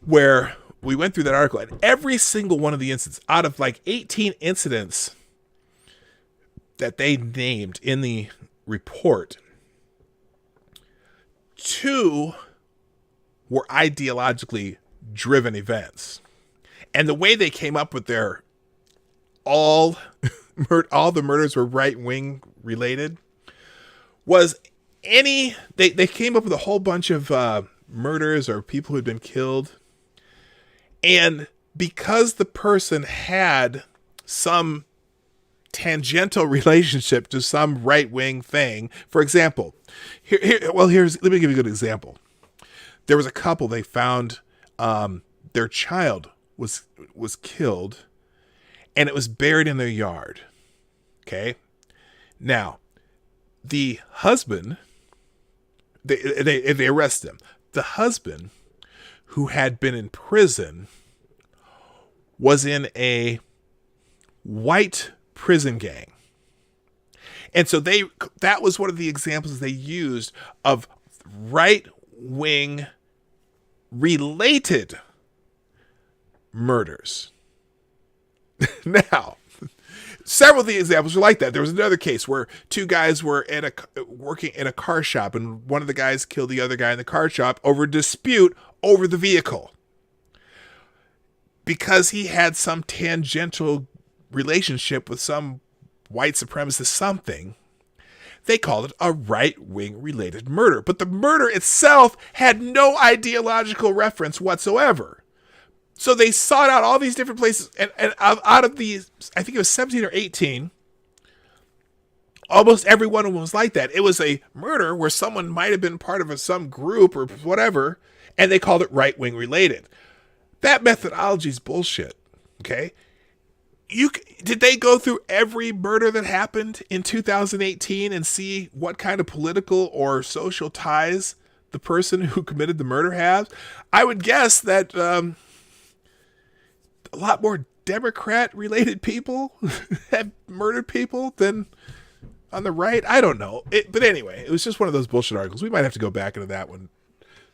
where we went through that article, and every single one of the incidents, out of like 18 incidents that they named in the report, 2 were ideologically driven events. And the way they came up with their all the murders were right-wing related was they came up with a whole bunch of murders or people who had been killed. And because the person had some tangential relationship to some right-wing thing, for example, let me give you a good example. There was a couple, they found their child was killed and it was buried in their yard. Okay. Now, the husband, they arrested him. The husband, who had been in prison, was in a white prison gang. And so that was one of the examples they used of right-wing related murders. Now, several of the examples were like that. There was another case where two guys were working in a car shop, and one of the guys killed the other guy in the car shop over a dispute over the vehicle. Because he had some tangential relationship with some white supremacist something, they called it a right-wing related murder. But the murder itself had no ideological reference whatsoever. So they sought out all these different places, and out of these, I think it was 17 or 18, almost every one of them was like that. It was a murder where someone might have been part of some group or whatever, and they called it right-wing related. That methodology is bullshit, okay? Did they go through every murder that happened in 2018 and see what kind of political or social ties the person who committed the murder has? I would guess that a lot more Democrat-related people have murdered people than on the right. I don't know. But anyway, it was just one of those bullshit articles. We might have to go back into that one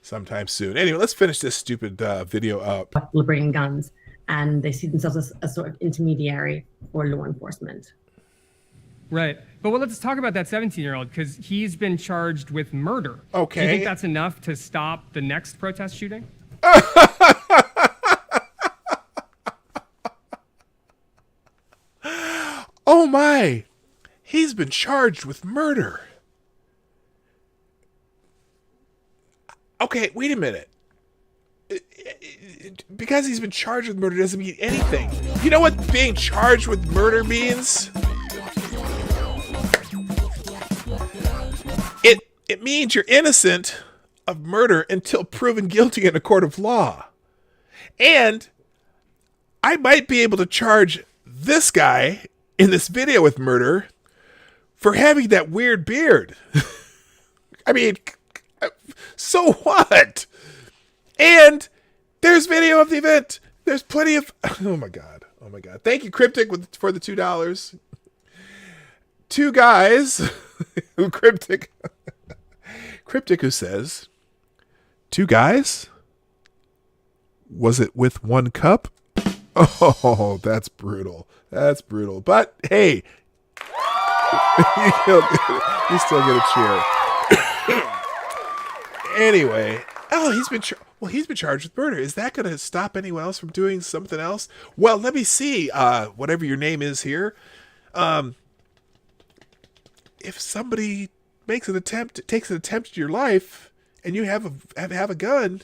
sometime soon. Anyway, let's finish this stupid video up. People are bringing guns, and they see themselves as a sort of intermediary for law enforcement. Right. But let's talk about that 17-year-old, because he's been charged with murder. Okay. Do you think that's enough to stop the next protest shooting? Oh my! He's been charged with murder. Okay, wait a minute. Because he's been charged with murder doesn't mean anything. You know what being charged with murder means? It means you're innocent of murder until proven guilty in a court of law. And I might be able to charge this guy in this video with murder for having that weird beard. I mean, so what? And there's video of the event. There's plenty of... Oh my God. Oh my God. Thank you, Cryptic, for the $2. Two guys who Cryptic who says, two guys? Was it with one cup? Oh, that's brutal. That's brutal. But hey, you still get a cheer. Anyway, he's been charged with murder. Is that going to stop anyone else from doing something else? Well, let me see. Whatever your name is here, if somebody takes an attempt at your life, and you have a gun,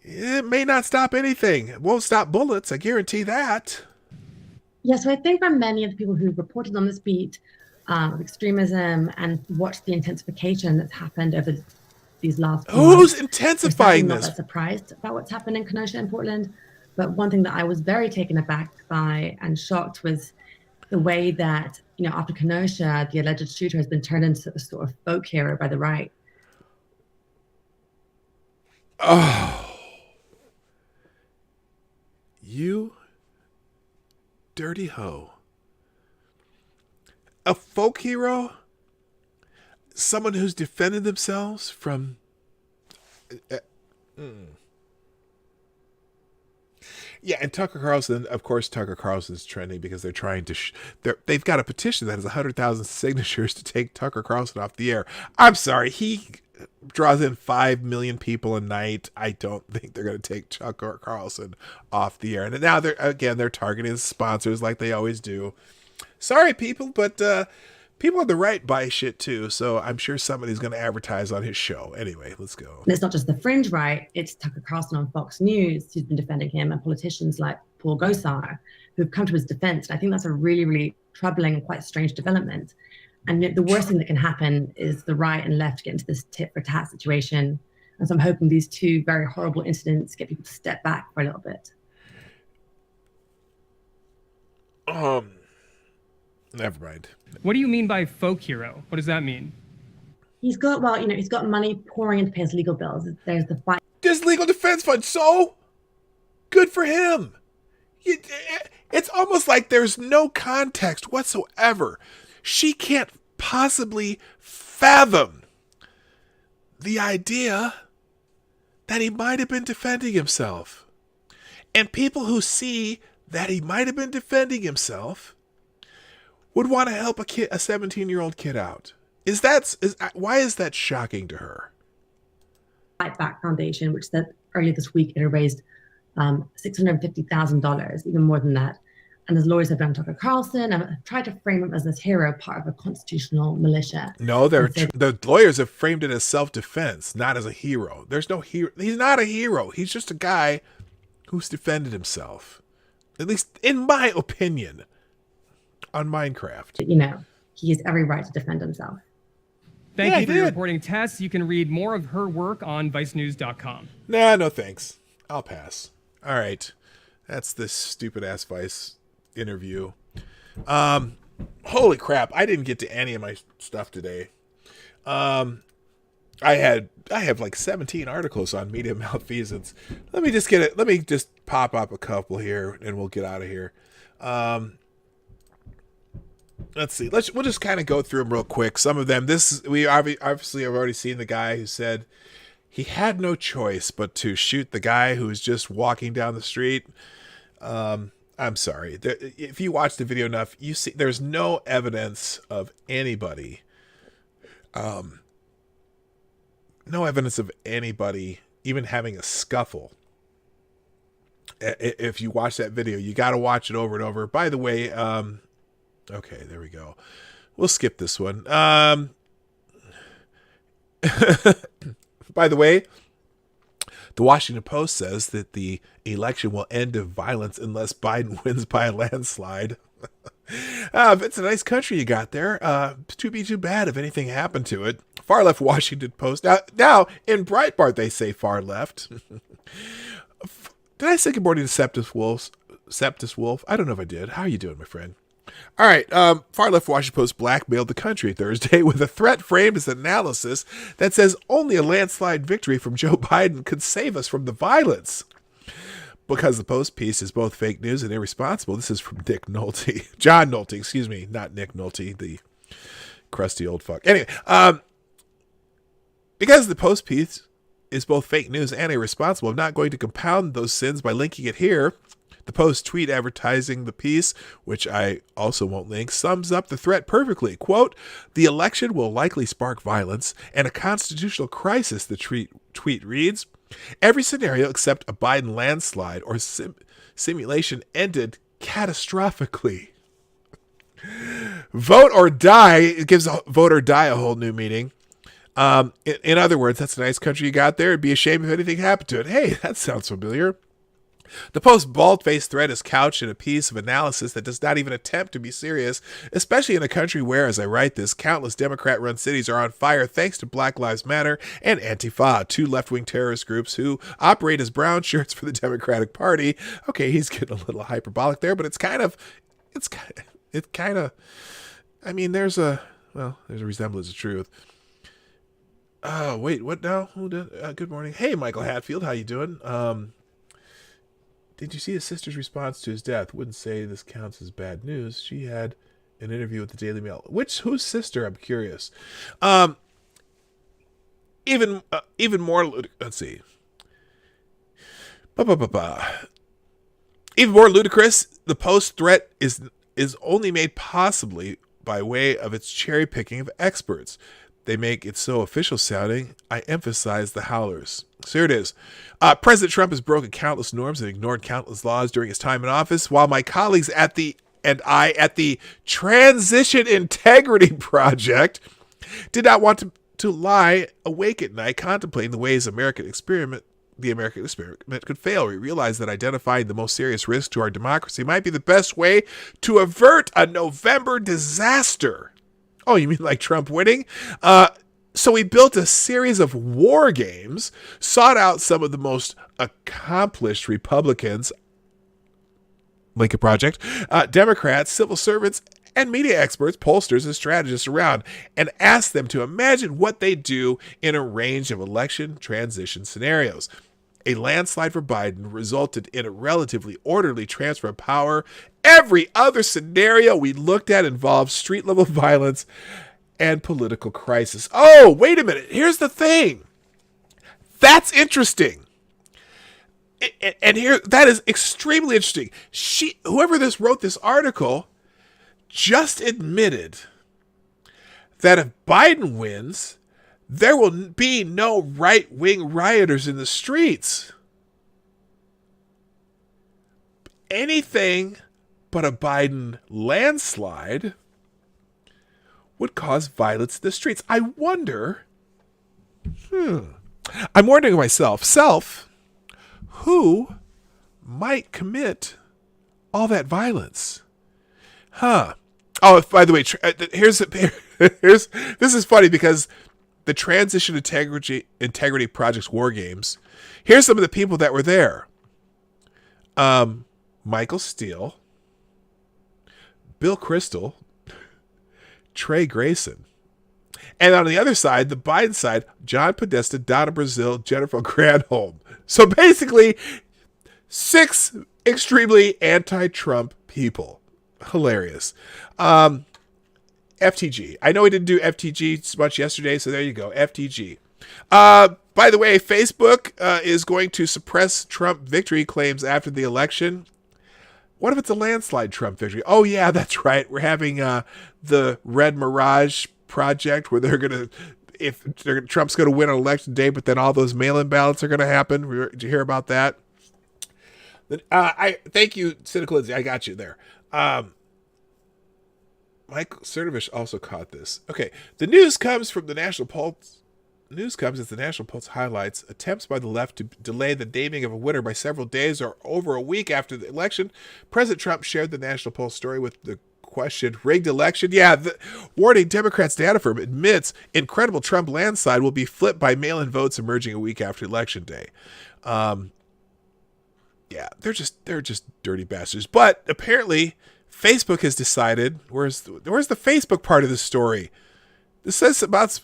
it may not stop anything. It won't stop bullets. I guarantee that. Yeah, so I think for many of the people who reported on this beat of extremism and watched the intensification that's happened over these last few Who's months, intensifying not this? that surprised about what's happened in Kenosha and Portland. But one thing that I was very taken aback by and shocked was the way that, after Kenosha, the alleged shooter has been turned into a sort of folk hero by the right. Oh. You dirty hoe. A folk hero? Someone who's defended themselves from... Yeah, and Tucker Carlson, of course, Tucker Carlson's trending because they're trying to... they've got a petition that has 100,000 signatures to take Tucker Carlson off the air. I'm sorry, he draws in 5 million people a night. I don't think they're going to take Tucker Carlson off the air. And now they're targeting sponsors like they always do. Sorry, people, but People on the right buy shit too, so I'm sure somebody's going to advertise on his show. Anyway, let's go. And it's not just the fringe right, it's Tucker Carlson on Fox News who's been defending him, and politicians like Paul Gosar who've come to his defense. And I think that's a really, really troubling and quite strange development. And the worst thing that can happen is the right and left get into this tit for tat situation. And so I'm hoping these two very horrible incidents get people to step back for a little bit. Never mind. What do you mean by folk hero? What does that mean? He's got, well, he's got money pouring into pay his legal bills. There's the fight. This legal defense fund, so good for him. It's almost like there's no context whatsoever. She can't possibly fathom the idea that he might have been defending himself. And people who see that he might have been defending himself would want to help a 17-year-old kid out. Why is that shocking to her? Fight Back Foundation, which said earlier this week it had raised $650,000, even more than that. And his lawyers have done Tucker Carlson and have tried to frame him as this hero, part of a constitutional militia. No, the lawyers have framed it as self-defense, not as a hero. There's no hero. He's not a hero. He's just a guy who's defended himself. At least in my opinion, on Minecraft. He has every right to defend himself. Thank you for your reporting, Tess. You can read more of her work on vicenews.com. Nah, no thanks. I'll pass. All right. That's this stupid-ass Vice interview. Holy crap. I didn't get to any of my stuff today. I have like 17 articles on media malfeasance. Let me just pop up a couple here and we'll get out of here. Let's see. We'll just kind of go through them real quick. Some of them, we obviously have already seen the guy who said he had no choice but to shoot the guy who was just walking down the street. I'm sorry. If you watch the video enough, you see there's no evidence of anybody. No evidence of anybody even having a scuffle. If you watch that video, you got to watch it over and over. By the way, okay, there we go. We'll skip this one. By the way, the Washington Post says that the election will end in violence unless Biden wins by a landslide. It's a nice country you got there. Too bad if anything happened to it. Far left Washington Post. Now in Breitbart they say far left. Did I say good morning to Septus Wolf? I don't know if I did. How are you doing, my friend? All right. Far left Washington Post blackmailed the country Thursday with a threat framed as analysis that says only a landslide victory from Joe Biden could save us from the violence. Because the Post piece is both fake news and irresponsible. This is from Nick Nolte. John Nolte, excuse me. Not Nick Nolte, the crusty old fuck. Anyway, because the Post piece is both fake news and irresponsible, I'm not going to compound those sins by linking it here. The Post tweet advertising the piece, which I also won't link, sums up the threat perfectly. Quote, the election will likely spark violence and a constitutional crisis, the tweet reads. Every scenario except a Biden landslide or simulation ended catastrophically. Vote or die. It gives vote or die a whole new meaning. In other words, that's a nice country you got there. It'd be a shame if anything happened to it. Hey, that sounds familiar. The Post's bald-faced threat is couched in a piece of analysis that does not even attempt to be serious, especially in a country where, as I write this, countless Democrat-run cities are on fire thanks to Black Lives Matter and Antifa, two left-wing terrorist groups who operate as brown shirts for the Democratic Party. Okay, he's getting a little hyperbolic there, but it's kind of, I mean, there's a resemblance of truth. Oh, wait, what now? Good morning. Hey, Michael Hatfield, how you doing? Did you see his sister's response to his death? Wouldn't say this counts as bad news. She had an interview with the Daily Mail. Whose sister? I'm curious. Even more. Let's see. Even more ludicrous. The Post threat is only made possibly by way of its cherry picking of experts. They make it so official sounding. I emphasize the howlers. So here it is. President Trump has broken countless norms and ignored countless laws during his time in office, while my colleagues at the and I at the Transition Integrity Project did not want to lie awake at night contemplating the ways the American experiment could fail. We realized that identifying the most serious risk to our democracy might be the best way to avert a November disaster. Oh, you mean like Trump winning? So we built a series of war games, sought out some of the most accomplished Republicans, Lincoln Project, Democrats, civil servants, and media experts, pollsters, and strategists around, and asked them to imagine what they do in a range of election transition scenarios. A landslide for Biden resulted in a relatively orderly transfer of power. Every other scenario we looked at involved street-level violence and political crisis. Oh, wait a minute. Here's the thing. That's interesting. And here, that is extremely interesting. Whoever wrote this article just admitted that if Biden wins, there will be no right-wing rioters in the streets. Anything but a Biden landslide would cause violence in the streets. I wonder, I'm wondering myself, who might commit all that violence? Huh. Oh, by the way, this is funny because the Transition Integrity Project's War Games, here's some of the people that were there. Michael Steele, Bill Kristol, Trey Grayson. And on the other side, the Biden side, John Podesta, Donna Brazile, Jennifer Granholm. So basically, 6 extremely anti-Trump people. Hilarious. FTG. I know we didn't do FTG much yesterday, so there you go. FTG. By the way, Facebook is going to suppress Trump victory claims after the election. What if it's a landslide Trump victory? Oh, yeah, that's right. We're having the Red Mirage project where Trump's going to win on election day, but then all those mail-in ballots are going to happen. Did you hear about that? Thank you, Cynical Lindsay. I got you there. Mike Cernovich also caught this. Okay, the news comes from the National Pulse. News comes as the National Pulse highlights attempts by the left to delay the naming of a winner by several days or over a week after the election. President Trump shared the National Pulse story with the question, rigged election? Yeah, warning, Democrats data firm admits incredible Trump landslide will be flipped by mail-in votes emerging a week after election day. Yeah, they're just dirty bastards. But apparently, Facebook has decided. Where's the Facebook part of this story? This says about.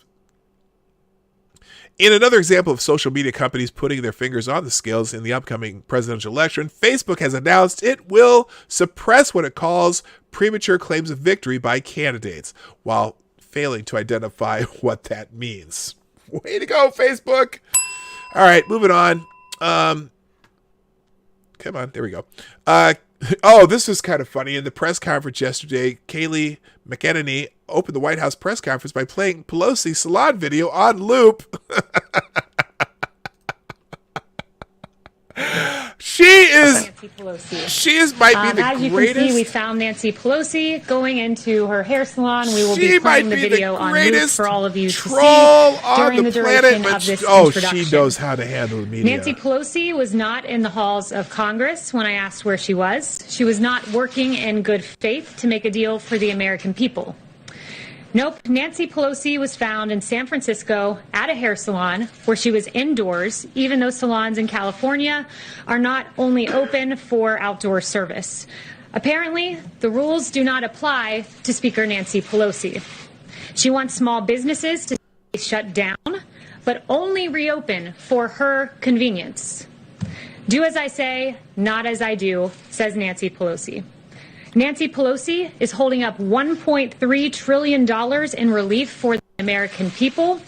In another example of social media companies putting their fingers on the scales in the upcoming presidential election, Facebook has announced it will suppress what it calls premature claims of victory by candidates, while failing to identify what that means. Way to go, Facebook! All right, moving on. Come on, there we go. This was kind of funny. In the press conference yesterday, Kayleigh McEnany opened the White House press conference by playing Pelosi's salon video on loop. Nancy Pelosi. Might be the as you greatest. Can see, we found Nancy Pelosi going into her hair salon. We will be playing the video on loop for all of you to see during the duration of this introduction. She knows how to handle the media. Nancy Pelosi was not in the halls of Congress when I asked where she was. She was not working in good faith to make a deal for the American people. Nope, Nancy Pelosi was found in San Francisco at a hair salon where she was indoors, even though salons in California are not only open for outdoor service. Apparently, the rules do not apply to Speaker Nancy Pelosi. She wants small businesses to shut down, but only reopen for her convenience. Do as I say, not as I do, says Nancy Pelosi. Nancy Pelosi is holding up $1.3 trillion in relief for the American people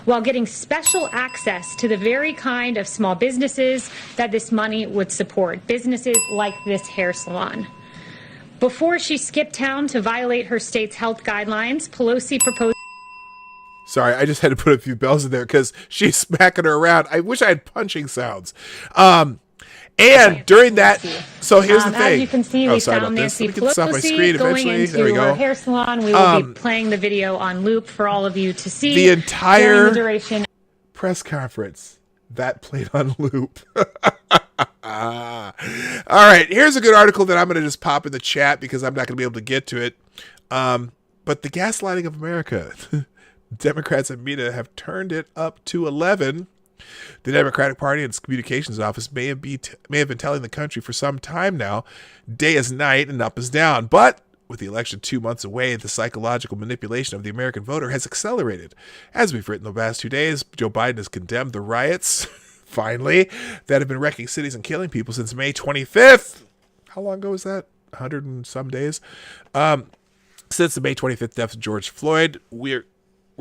while getting special access to the very kind of small businesses that this money would support, businesses like this hair salon. Before she skipped town to violate her state's health guidelines, Pelosi proposed... Sorry, I just had to put a few bells in there because she's smacking her around. I wish I had punching sounds. And during that, so here's the thing. As you can see, we found Nancy Pelosi going into her hair salon. We will be playing the video on loop for all of you to see. The entire the duration. Press conference that played on loop. All right, here's a good article that I'm going to just pop in the chat because I'm not going to be able to get to it. But the gaslighting of America. Democrats and media have turned it up to 11. The Democratic Party and its communications office may have been telling the country for some time now, day is night and up is down. But with the election 2 months away, the psychological manipulation of the American voter has accelerated. As we've written the past 2 days, Joe Biden has condemned the riots, finally, that have been wrecking cities and killing people since May 25th. How long ago was that? 100 and some days? Since the May 25th death of George Floyd, we're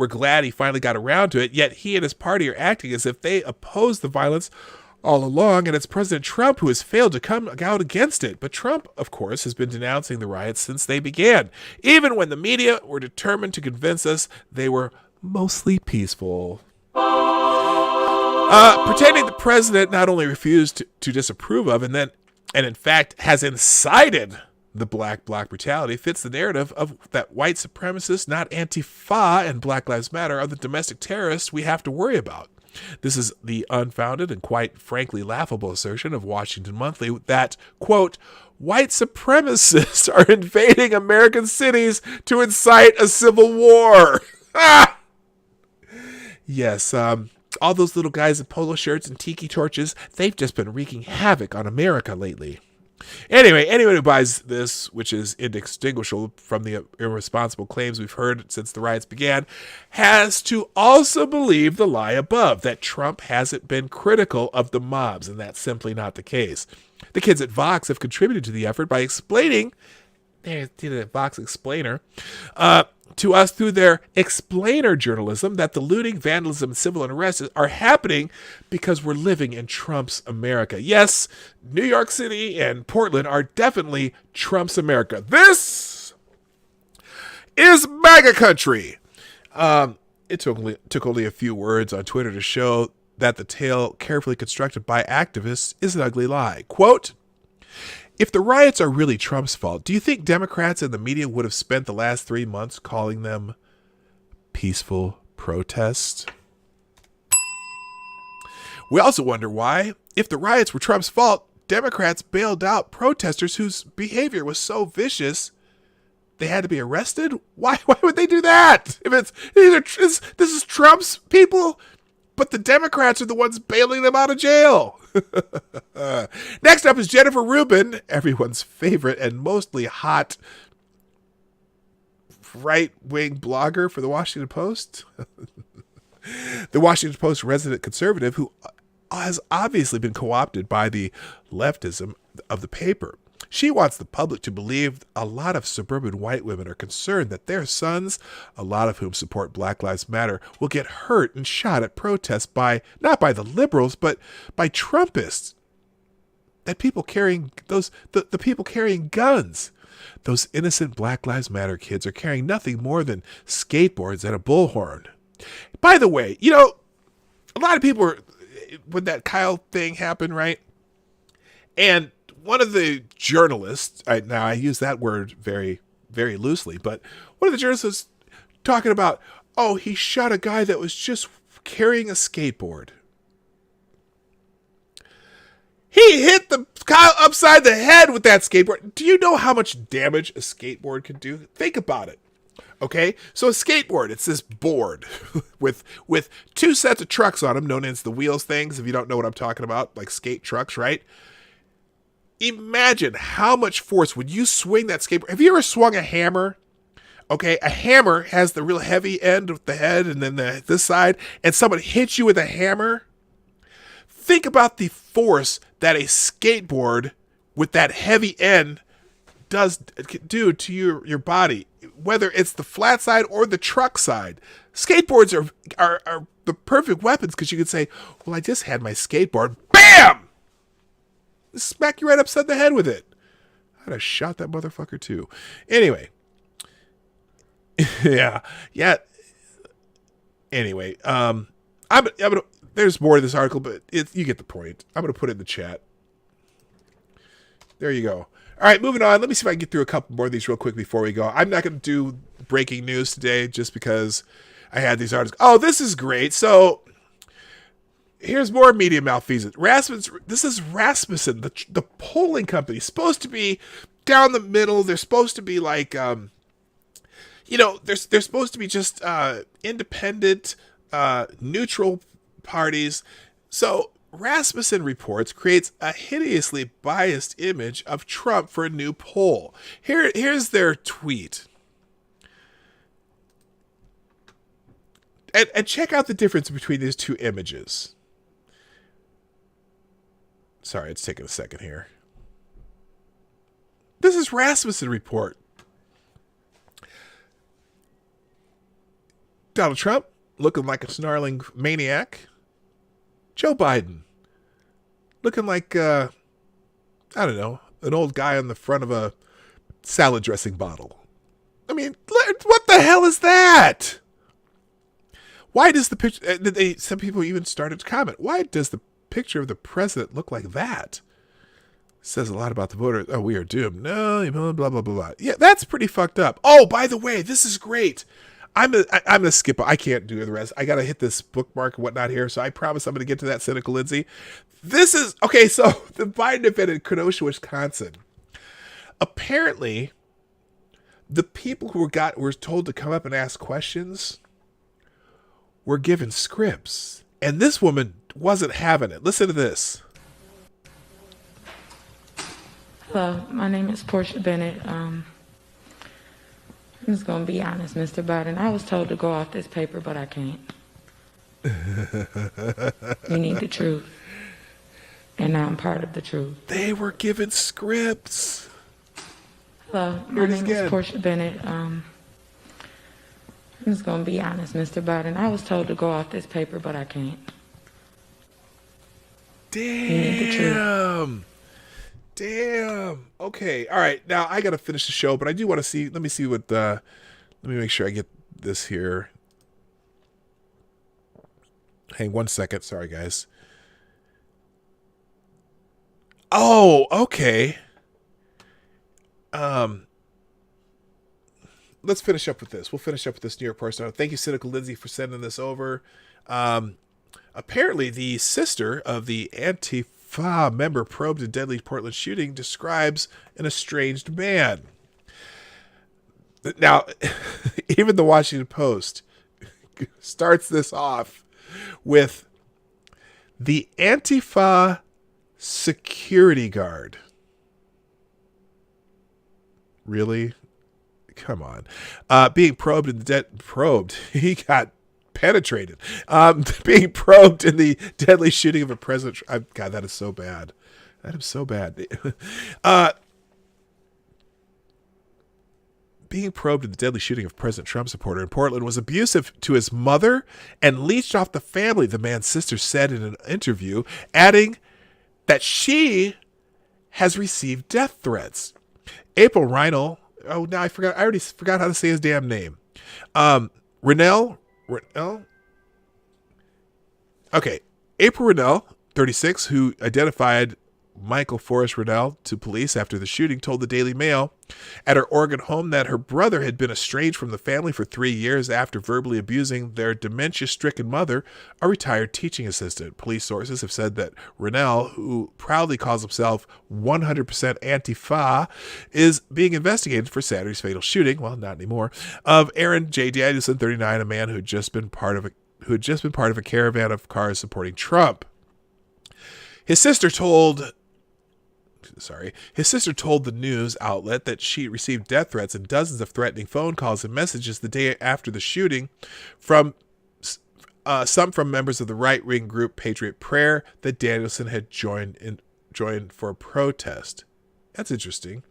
glad he finally got around to it, yet he and his party are acting as if they oppose the violence all along, and it's President Trump who has failed to come out against it. But Trump, of course, has been denouncing the riots since they began, even when the media were determined to convince us they were mostly peaceful. Pretending the president not only refused to disapprove of and in fact has incited the black bloc brutality fits the narrative of that white supremacists, not Antifa and Black Lives Matter, are the domestic terrorists we have to worry about. This is the unfounded and quite frankly laughable assertion of Washington Monthly that, quote, white supremacists are invading American cities to incite a civil war. Yes, all those little guys in polo shirts and tiki torches, they've just been wreaking havoc on America lately. Anyway, anyone who buys this, which is indistinguishable from the irresponsible claims we've heard since the riots began, has to also believe the lie above, that Trump hasn't been critical of the mobs, and that's simply not the case. The kids at Vox have contributed to the effort by explaining, they did a Vox explainer, to us through their explainer journalism that the looting, vandalism, and civil unrest are happening because we're living in Trump's America. Yes, New York City and Portland are definitely Trump's America. This is MAGA country. It took only a few words on Twitter to show that the tale carefully constructed by activists is an ugly lie. Quote, if the riots are really Trump's fault, do you think Democrats and the media would have spent the last 3 months calling them peaceful protests? We also wonder why, if the riots were Trump's fault, Democrats bailed out protesters whose behavior was so vicious they had to be arrested? Why would they do that? If this is Trump's people, but the Democrats are the ones bailing them out of jail. Next up is Jennifer Rubin, everyone's favorite and mostly hot right-wing blogger for the Washington Post. The Washington Post resident conservative who has obviously been co-opted by the leftism of the paper. She wants the public to believe a lot of suburban white women are concerned that their sons, a lot of whom support Black Lives Matter, will get hurt and shot at protests not by the liberals, but by Trumpists. That people carrying the people carrying guns. Those innocent Black Lives Matter kids are carrying nothing more than skateboards and a bullhorn. By the way, a lot of people were, when that Kyle thing happened, right? And one of the journalists, now I use that word very, very loosely, but one of the journalists was talking about, he shot a guy that was just carrying a skateboard. He hit the Kyle upside the head with that skateboard. Do you know how much damage a skateboard can do? Think about it. Okay, so a skateboard, it's this board with 2 sets of trucks on them, known as the wheels things, if you don't know what I'm talking about, like skate trucks, right? Imagine how much force would you swing that skateboard. Have you ever swung a hammer? Okay, a hammer has the real heavy end of the head and then this side, and someone hits you with a hammer. Think about the force that a skateboard with that heavy end do to your body, whether it's the flat side or the truck side. Skateboards are the perfect weapons because you can say, well, I just had my skateboard. BAM! Smack you right upside the head with it. I'd have shot that motherfucker too. Anyway. yeah. Anyway, I'm gonna, there's more to this article, but you get the point. I'm going to put it in the chat. There you go. All right, moving on. Let me see if I can get through a couple more of these real quick before we go. I'm not going to do breaking news today just because I had these articles. Oh, this is great. So here's more media malfeasance. This is Rasmussen, the polling company. Supposed to be down the middle. They're supposed to be like, they're supposed to be just independent, neutral parties. So Rasmussen reports creates a hideously biased image of Trump for a new poll. Here's their tweet. And check out the difference between these two images. Sorry, it's taking a second here. This is Rasmussen report. Donald Trump looking like a snarling maniac. Joe Biden looking like, I don't know, an old guy on the front of a salad dressing bottle. I mean, what the hell is that? Why does the picture, some people even started to comment, why does the picture of the president look like that? Says a lot about the voters. Oh, we are doomed. No, blah, blah, blah, blah. Yeah, that's pretty fucked up. Oh, by the way, this is great. I'm gonna skip. I can't do the rest. I gotta hit this bookmark and whatnot here. So I promise I'm gonna get to that cynical Lindsay. This is okay. So the Biden event in Kenosha, Wisconsin. Apparently, the people who were told to come up and ask questions were given scripts, and this woman wasn't having it. Listen to this. Hello, my name is Portia Bennett. I'm just going to be honest, Mr. Biden. I was told to go off this paper, but I can't. You need the truth. And now I'm part of the truth. They were given scripts. Hello, my name is Portia Bennett. I'm just going to be honest, Mr. Biden. I was told to go off this paper, but I can't. Damn. You need the truth. Damn. Okay. All right. Now I got to finish the show, but I do want to see. Let me see what. Let me make sure I get this here. Hang 1 second. Sorry, guys. Oh, okay. Let's finish up with this. We'll finish up with this New York Post. Thank you, Cynical Lindsay, for sending this over. Apparently, the sister of the Antifa member probed in deadly Portland shooting describes an estranged man. Now, even the Washington Post starts this off with the Antifa security guard. Really? Come on. Being probed in the probed. He got penetrated. Being probed in the deadly shooting of a president. God, that is so bad. That is so bad. Being probed in the deadly shooting of President Trump supporter in Portland was abusive to his mother and leached off the family, the man's sister said in an interview, adding that she has received death threats. April Reinl. Oh, now I forgot. I already forgot how to say his damn name. Renell. Okay. April Renell, 36, who identified Michael Forrest Renell to police after the shooting, told the Daily Mail at her Oregon home that her brother had been estranged from the family for 3 years after verbally abusing their dementia-stricken mother, a retired teaching assistant. Police sources have said that Renell, who proudly calls himself 100% Antifa, is being investigated for Saturday's fatal shooting, well, not anymore, of Aaron J. Danielson, 39, a man who had just been part of a caravan of cars supporting Trump. His sister told the news outlet that she received death threats and dozens of threatening phone calls and messages the day after the shooting from some from members of the right-wing group Patriot Prayer that Danielson had joined for a protest. That's interesting.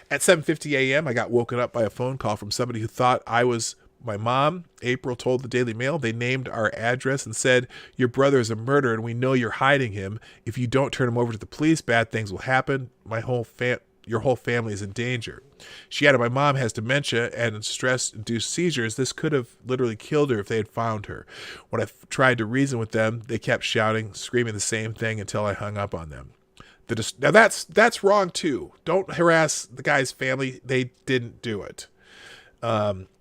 At 7:50 a.m., I got woken up by a phone call from somebody who thought I was my mom. April told the Daily Mail they named our address and said, "Your brother is a murderer and we know you're hiding him. If you don't turn him over to the police, bad things will happen. Your whole family is in danger." She added, "My mom has dementia and stress-induced seizures. This could have literally killed her if they had found her. When I tried to reason with them, they kept shouting, screaming the same thing until I hung up on them." Now that's wrong too. Don't harass the guy's family. They didn't do it.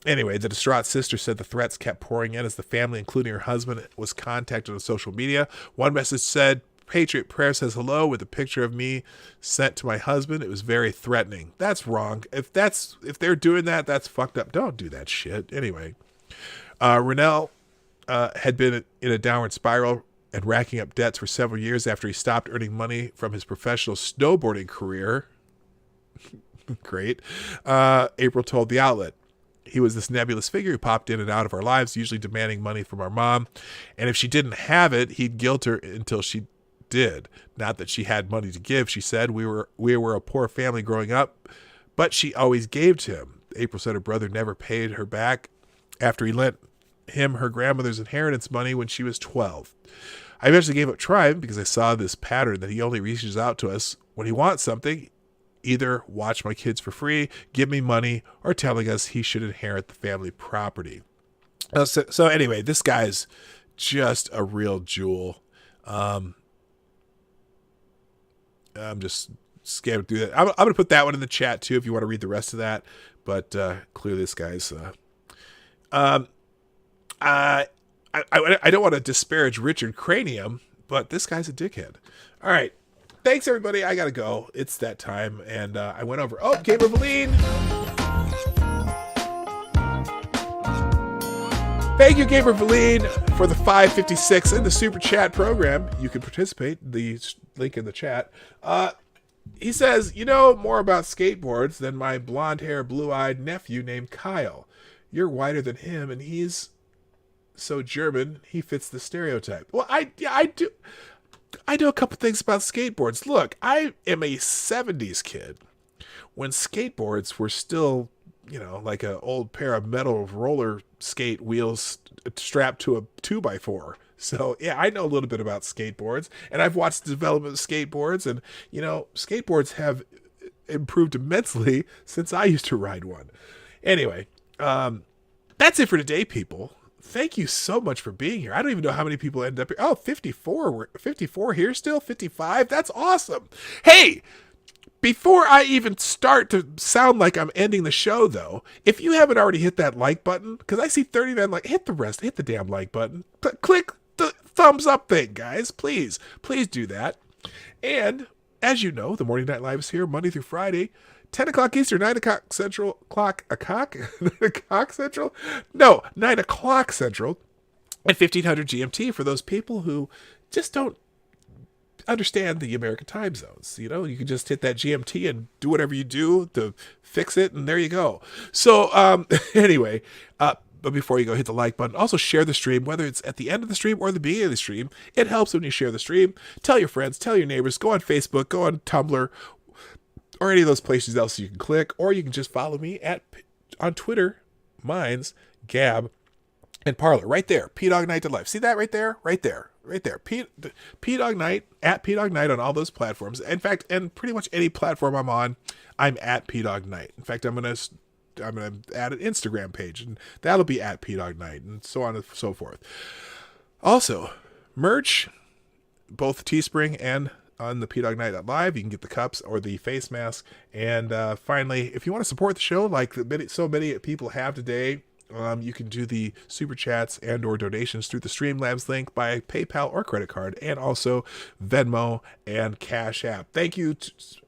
Anyway, the distraught sister said the threats kept pouring in as the family, including her husband, was contacted on social media. One message said, "Patriot Prayer says hello," with a picture of me sent to my husband. It was very threatening. That's wrong. If they're doing that, that's fucked up. Don't do that shit. Anyway, Rennell had been in a downward spiral and racking up debts for several years after he stopped earning money from his professional snowboarding career. Great. April told the outlet, "He was this nebulous figure who popped in and out of our lives, usually demanding money from our mom. And if she didn't have it, he'd guilt her until she did. Not that she had money to give," she said. We were a poor family growing up, but she always gave to him. April said her brother never paid her back after he lent him her grandmother's inheritance money when she was 12. "I eventually gave up trying because I saw this pattern that he only reaches out to us when he wants something, either watch my kids for free, give me money, or telling us he should inherit the family property." So anyway, this guy's just a real jewel. I'm just scamming through that. I'm going to put that one in the chat too if you want to read the rest of that. But clearly this guy's... I don't want to disparage Richard Cranium, but this guy's a dickhead. All right. Thanks, everybody. I got to go. It's that time. And I went over. Oh, Gamer Valine. Thank you, Gamer Valine, for the 556 in the Super Chat program. You can participate. The link in the chat. He says, "You know more about skateboards than my blonde-haired, blue-eyed nephew named Kyle. You're whiter than him, and he's so German, he fits the stereotype." Well, I do a couple things about skateboards. Look, I am a 70s kid when skateboards were still, like an old pair of metal roller skate wheels strapped to a 2x4. So, yeah, I know a little bit about skateboards, and I've watched the development of skateboards, and, skateboards have improved immensely since I used to ride one. Anyway, that's it for today, people. Thank you so much for being here. I don't even know how many people ended up here. Oh, 54. We're 54 here still? 55? That's awesome. Hey, before I even start to sound like I'm ending the show, though, if you haven't already hit that like button, because I see 39, hit the damn like button. Click the thumbs up thing, guys. Please do that. And as you know, the Morning Night Live is here Monday through Friday, 10 o'clock Eastern, 9 o'clock Central, 9 o'clock Central, at 1500 GMT for those people who just don't understand the American time zones. You can just hit that GMT and do whatever you do to fix it, and there you go. So anyway, but before you go, hit the like button. Also share the stream, whether it's at the end of the stream or the beginning of the stream. It helps when you share the stream. Tell your friends, tell your neighbors, go on Facebook, go on Tumblr, or any of those places else you can click, or you can just follow me on Twitter, mine's Gab, and Parler, right there, PDawg Knight Live. See that right there? Right there. PDawg Knight, at PDawg Knight on all those platforms. In fact, and pretty much any platform I'm on, I'm at PDawg Knight. In fact, I'm gonna add an Instagram page, and that'll be at PDawg Knight, and so on and so forth. Also, merch, both Teespring and on the PDawg Knight Live. You can get the cups or the face mask. And finally, if you want to support the show like so many people have today, you can do the super chats and or donations through the Streamlabs link by PayPal or credit card, and also Venmo and Cash App. Thank you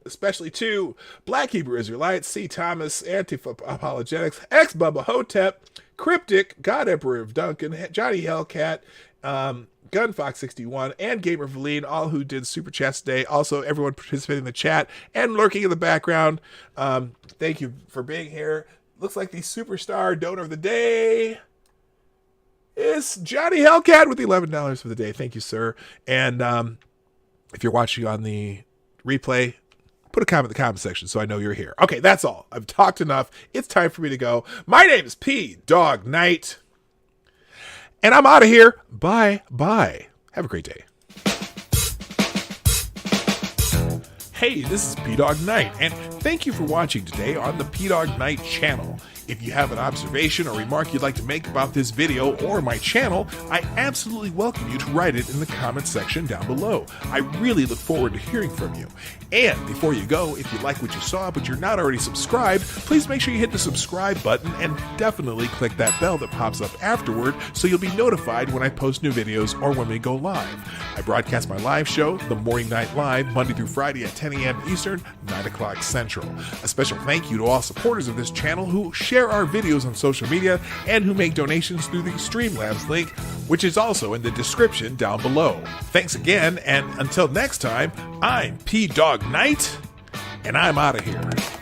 especially to Black Hebrew Israelites, C. Thomas, Antifa Apologetics, X Bubba Hotep, Cryptic, God Emperor of Duncan, Johnny Hellcat, Gunfox61, and Gamer Valine, all who did super chats today. Also, everyone participating in the chat and lurking in the background. Thank you for being here. Looks like the superstar donor of the day is Johnny Hellcat with $11 for the day. Thank you, sir. And if you're watching on the replay, put a comment in the comment section so I know you're here. Okay, that's all. I've talked enough. It's time for me to go. My name is PDawg Knight, and I'm out of here. Bye. Have a great day. Hey, this is PDawg Knight, and thank you for watching today on the PDawg Knight channel. If you have an observation or remark you'd like to make about this video or my channel, I absolutely welcome you to write it in the comments section down below. I really look forward to hearing from you. And before you go, if you like what you saw but you're not already subscribed, please make sure you hit the subscribe button and definitely click that bell that pops up afterward so you'll be notified when I post new videos or when we go live. I broadcast my live show, The Morning Night Live, Monday through Friday at 10 a.m. Eastern, 9 o'clock Central. A special thank you to all supporters of this channel who share our videos on social media and who make donations through the Streamlabs link, which is also in the description down below. Thanks again, and until next time, I'm PDawg Knight, and I'm out of here.